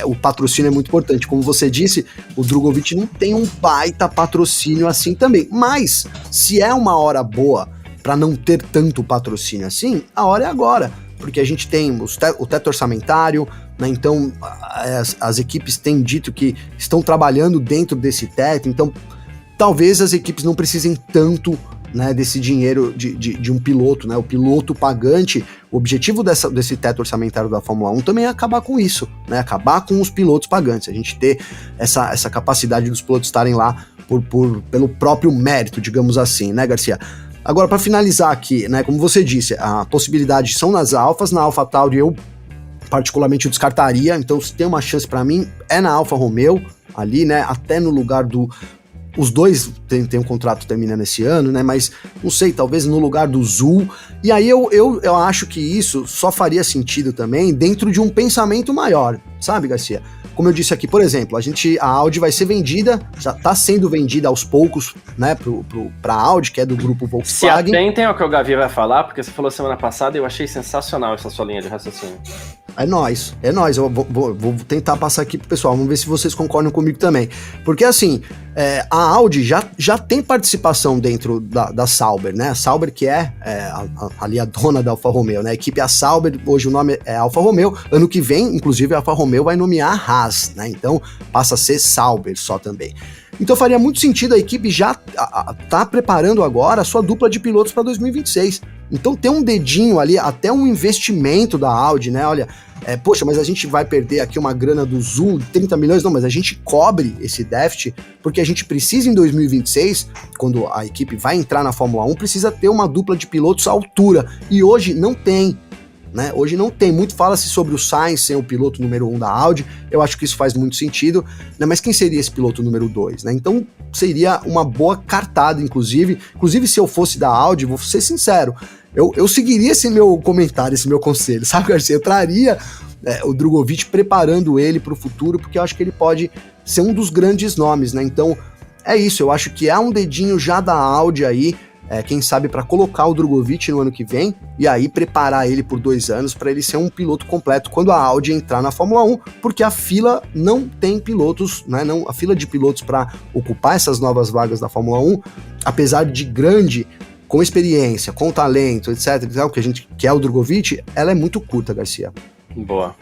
Speaker 3: o patrocínio é muito importante. Como você disse, o Drugovich não tem um baita patrocínio assim também. Mas, se é uma hora boa para não ter tanto patrocínio assim, a hora é agora. Porque a gente tem o teto orçamentário, né? Então as equipes têm dito que estão trabalhando dentro desse teto, então talvez as equipes não precisem tanto, né, desse dinheiro de um piloto, né? O piloto pagante, o objetivo desse teto orçamentário da Fórmula 1 também é acabar com isso, né? Acabar com os pilotos pagantes, a gente ter essa capacidade dos pilotos estarem lá pelo próprio mérito, digamos assim, né, Garcia? Agora, para finalizar aqui, né, como você disse, a possibilidade são nas Alfas, na AlphaTauri eu particularmente eu descartaria, então se tem uma chance para mim é na Alfa Romeo, ali, né, até no lugar do... Os dois tem um contrato terminando esse ano, né? Mas não sei, talvez no lugar do Zul. E aí eu acho que isso só faria sentido também dentro de um pensamento maior, sabe, Garcia? Como eu disse aqui, por exemplo, a Audi vai ser vendida, já está sendo vendida aos poucos, né, pra Audi, que é do grupo Volkswagen.
Speaker 2: Se atentem ao que o Gavi vai falar, porque você falou semana passada e eu achei sensacional essa sua linha de raciocínio.
Speaker 3: É nóis. Eu vou tentar passar aqui pro pessoal, vamos ver se vocês concordam comigo também. Porque assim, a Audi já tem participação dentro da Sauber, né? A Sauber que ali a dona da Alfa Romeo, né? A equipe é a Sauber, hoje o nome é Alfa Romeo, ano que vem, inclusive a Alfa Romeo vai nomear a Haas, né? Então passa a ser Sauber só também. Então faria muito sentido a equipe já tá preparando agora a sua dupla de pilotos para 2026. Então tem um dedinho ali, até um investimento da Audi, né? Olha, poxa, mas a gente vai perder aqui uma grana do Zul, 30 milhões, não, mas a gente cobre esse déficit, porque a gente precisa em 2026, quando a equipe vai entrar na Fórmula 1, precisa ter uma dupla de pilotos à altura, e hoje não tem. Né? Hoje não tem, muito fala-se sobre o Sainz ser o piloto número 1 da Audi, eu acho que isso faz muito sentido, né? Mas quem seria esse piloto número 2? Né? Então seria uma boa cartada, inclusive se eu fosse da Audi, vou ser sincero, eu seguiria esse meu comentário, esse meu conselho, sabe, Garcia? Eu traria o Drogovic preparando ele para o futuro, porque eu acho que ele pode ser um dos grandes nomes, né? Então é isso, eu acho que há um dedinho já da Audi aí, quem sabe para colocar o Drogovic no ano que vem e aí preparar ele por 2 anos para ele ser um piloto completo quando a Audi entrar na Fórmula 1, porque a fila não tem pilotos, né? Não, a fila de pilotos para ocupar essas novas vagas da Fórmula 1, apesar de grande, com experiência, com talento, etc, que a gente quer o Drogovic, ela é muito curta, Garcia.
Speaker 2: Boa.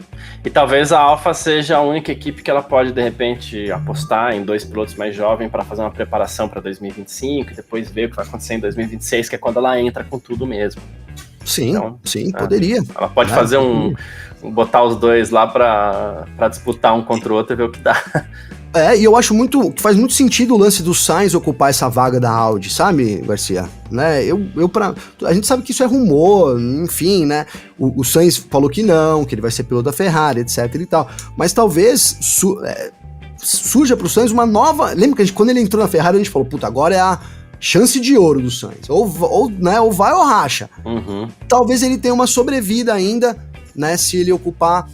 Speaker 2: E talvez a Alfa seja a única equipe que ela pode, de repente, apostar em 2 pilotos mais jovens para fazer uma preparação para 2025 e depois ver o que vai acontecer em 2026, que é quando ela entra com tudo mesmo.
Speaker 3: Sim, então, sim, poderia.
Speaker 2: Ela pode fazer botar os dois lá para disputar um contra o outro e ver o que dá.
Speaker 3: E eu acho que faz muito sentido o lance do Sainz ocupar essa vaga da Audi, sabe, Garcia? Né? A gente sabe que isso é rumor, enfim, né? O Sainz falou que não, que ele vai ser piloto da Ferrari, etc e tal. Mas talvez surja pro Sainz uma nova... Lembra que quando ele entrou na Ferrari, a gente falou, puta, agora é a chance de ouro do Sainz. Ou vai ou racha.
Speaker 2: Uhum.
Speaker 3: Talvez ele tenha uma sobrevida ainda, né, se ele ocupar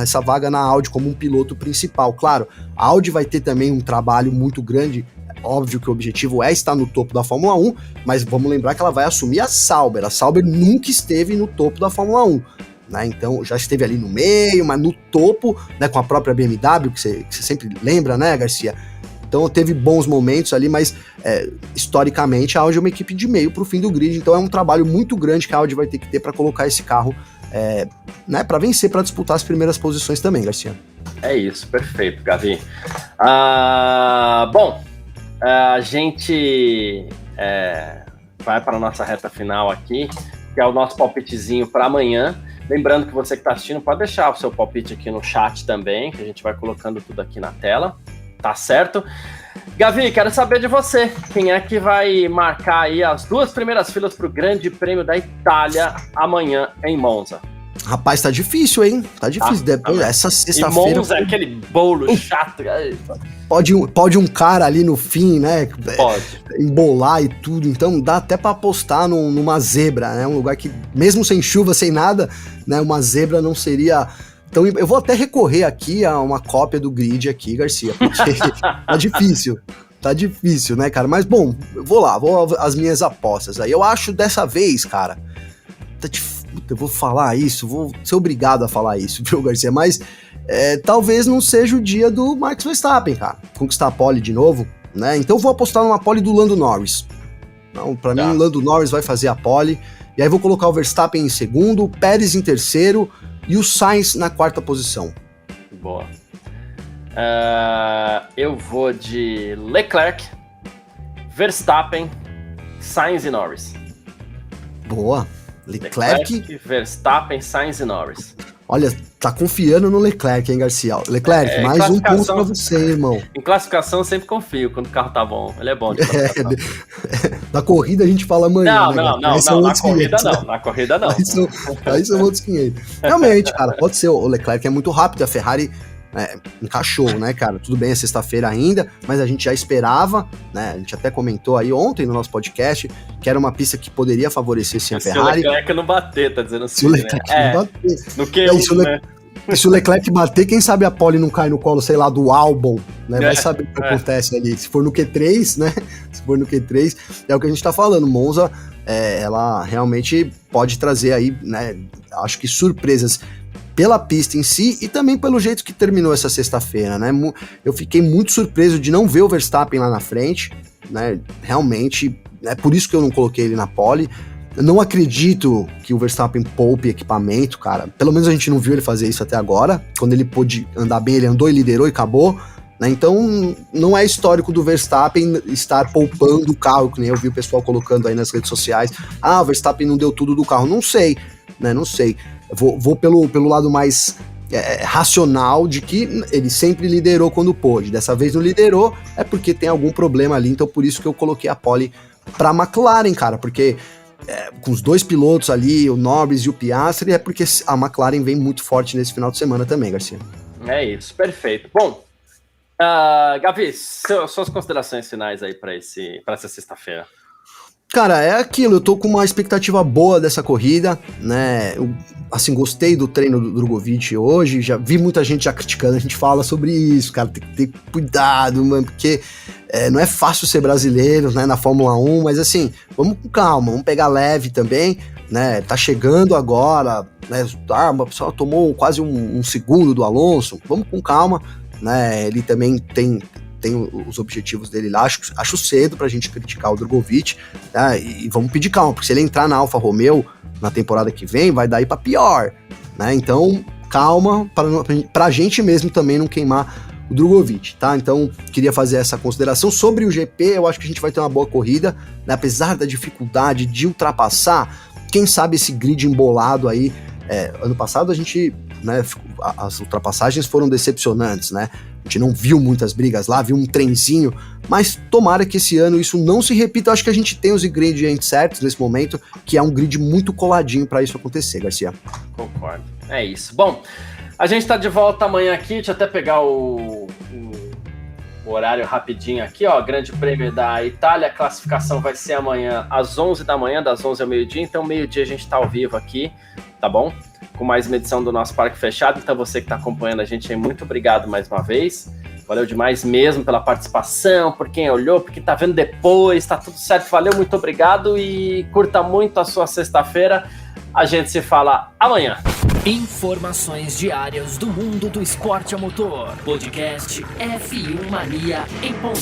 Speaker 3: essa vaga na Audi como um piloto principal. Claro, a Audi vai ter também um trabalho muito grande, óbvio que o objetivo é estar no topo da Fórmula 1, mas vamos lembrar que ela vai assumir a Sauber nunca esteve no topo da Fórmula 1, né? Então já esteve ali no meio, mas no topo, né, com a própria BMW, que você sempre lembra, né, Garcia? Então teve bons momentos ali, mas historicamente a Audi é uma equipe de meio para o fim do grid, então é um trabalho muito grande que a Audi vai ter que ter para colocar esse carro né, para vencer, para disputar as primeiras posições também, Garcia.
Speaker 2: É isso, perfeito, Gavi. Bom, a gente vai para a nossa reta final aqui, que é o nosso palpitezinho para amanhã. Lembrando que você que está assistindo pode deixar o seu palpite aqui no chat também, que a gente vai colocando tudo aqui na tela, tá certo? Gavi, quero saber de você, quem é que vai marcar aí as 2 primeiras filas para o Grande Prêmio da Itália amanhã em Monza?
Speaker 3: Rapaz, tá difícil, hein? Tá difícil. Depois, essa sexta-feira...
Speaker 2: E Monza é aquele bolo chato.
Speaker 3: Pode um cara ali no fim, né?
Speaker 2: Pode.
Speaker 3: Embolar e tudo. Então dá até pra apostar numa zebra, né? Um lugar que, mesmo sem chuva, sem nada, né? Uma zebra não seria... Então eu vou até recorrer aqui a uma cópia do grid aqui, Garcia, porque tá difícil, né, cara? Mas, bom, vou as minhas apostas aí. Eu acho dessa vez, cara, eu vou falar isso, vou ser obrigado a falar isso, viu, Garcia? Mas talvez não seja o dia do Max Verstappen, cara, conquistar a pole de novo, né? Então eu vou apostar numa pole do Lando Norris. Então, pra mim, o Lando Norris vai fazer a pole, e aí vou colocar o Verstappen em segundo, o Pérez em terceiro, e o Sainz na 4ª posição.
Speaker 2: Boa. Eu vou de Leclerc, Verstappen, Sainz e Norris.
Speaker 3: Boa. Leclerc,
Speaker 2: Verstappen, Sainz e Norris.
Speaker 3: Olha, tá confiando no Leclerc, hein, Garcia? Leclerc, mais um ponto pra você, irmão.
Speaker 2: Em classificação eu sempre confio quando o carro tá bom. Ele é bom de classificação.
Speaker 3: Da corrida a gente fala amanhã.
Speaker 2: Não,
Speaker 3: né,
Speaker 2: não,
Speaker 3: aí
Speaker 2: não, na corrida não, na corrida não.
Speaker 3: Aí são outros 500. Realmente, cara, pode ser. O Leclerc é muito rápido, a Ferrari encaixou, né, cara? Tudo bem, é sexta-feira ainda, mas a gente já esperava, né? A gente até comentou aí ontem no nosso podcast que era uma pista que poderia favorecer sim a Ferrari.
Speaker 2: Se o Leclerc não bater, tá dizendo assim,
Speaker 3: se o Leclerc não bater.
Speaker 2: No Q1, né?
Speaker 3: E se o Leclerc bater, quem sabe a pole não cai no colo, sei lá, do Albon, né? Vai saber o que acontece ali. Se for no Q3, né? Se for no Q3, é o que a gente tá falando. Monza, ela realmente pode trazer aí, né? Acho que surpresas pela pista em si e também pelo jeito que terminou essa sexta-feira, né? Eu fiquei muito surpreso de não ver o Verstappen lá na frente, né? Realmente, é por isso que eu não coloquei ele na pole. Eu não acredito que o Verstappen poupe equipamento, cara. Pelo menos a gente não viu ele fazer isso até agora. Quando ele pôde andar bem, ele andou e liderou e acabou. Né? Então, não é histórico do Verstappen estar poupando o carro, que nem eu vi o pessoal colocando aí nas redes sociais. Ah, o Verstappen não deu tudo do carro. Não sei, né? Não sei. Eu vou pelo lado mais racional de que ele sempre liderou quando pôde. Dessa vez não liderou, é porque tem algum problema ali. Então, por isso que eu coloquei a pole pra McLaren, cara. Porque com os dois pilotos ali, o Norris e o Piastri, é porque a McLaren vem muito forte nesse final de semana também, Garcia.
Speaker 2: É isso, perfeito. Bom, Gavi, suas considerações finais aí para essa sexta-feira.
Speaker 3: Cara, é aquilo, eu tô com uma expectativa boa dessa corrida, né, assim, gostei do treino do Drugovich hoje, já vi muita gente já criticando, a gente fala sobre isso, cara, tem que ter cuidado, mano, porque não é fácil ser brasileiro, né, na Fórmula 1, mas assim, vamos com calma, vamos pegar leve também, né, tá chegando agora, né, o pessoal tomou quase um segundo do Alonso, vamos com calma, né, ele também tem os objetivos dele lá, acho cedo pra gente criticar o Drugovich, tá? E vamos pedir calma, porque se ele entrar na Alfa Romeo na temporada que vem, vai daí pra pior, né? Então, calma, pra gente mesmo também não queimar o Drugovich, tá? Então, queria fazer essa consideração sobre o GP, eu acho que a gente vai ter uma boa corrida, né? Apesar da dificuldade de ultrapassar, quem sabe esse grid embolado aí, ano passado a gente, né, as ultrapassagens foram decepcionantes, né? A gente não viu muitas brigas lá, viu um trenzinho, mas tomara que esse ano isso não se repita. Eu acho que a gente tem os ingredientes certos nesse momento, que é um grid muito coladinho para isso acontecer, Garcia.
Speaker 2: Concordo, é isso. Bom, a gente tá de volta amanhã aqui, deixa eu até pegar o horário rapidinho aqui, ó, Grande Prêmio da Itália, a classificação vai ser amanhã às 11 da manhã, das 11 ao meio-dia, então meio-dia a gente tá ao vivo aqui, tá bom? Com mais uma edição do nosso Parque Fechado, então você que está acompanhando a gente aí, muito obrigado mais uma vez, valeu demais mesmo pela participação, por quem olhou, por quem tá vendo depois, tá tudo certo, valeu, muito obrigado e curta muito a ssua sexta-feira, a gente se fala amanhã.
Speaker 1: Informações diárias do mundo do esporte a motor, podcast F1 Mania em ponto.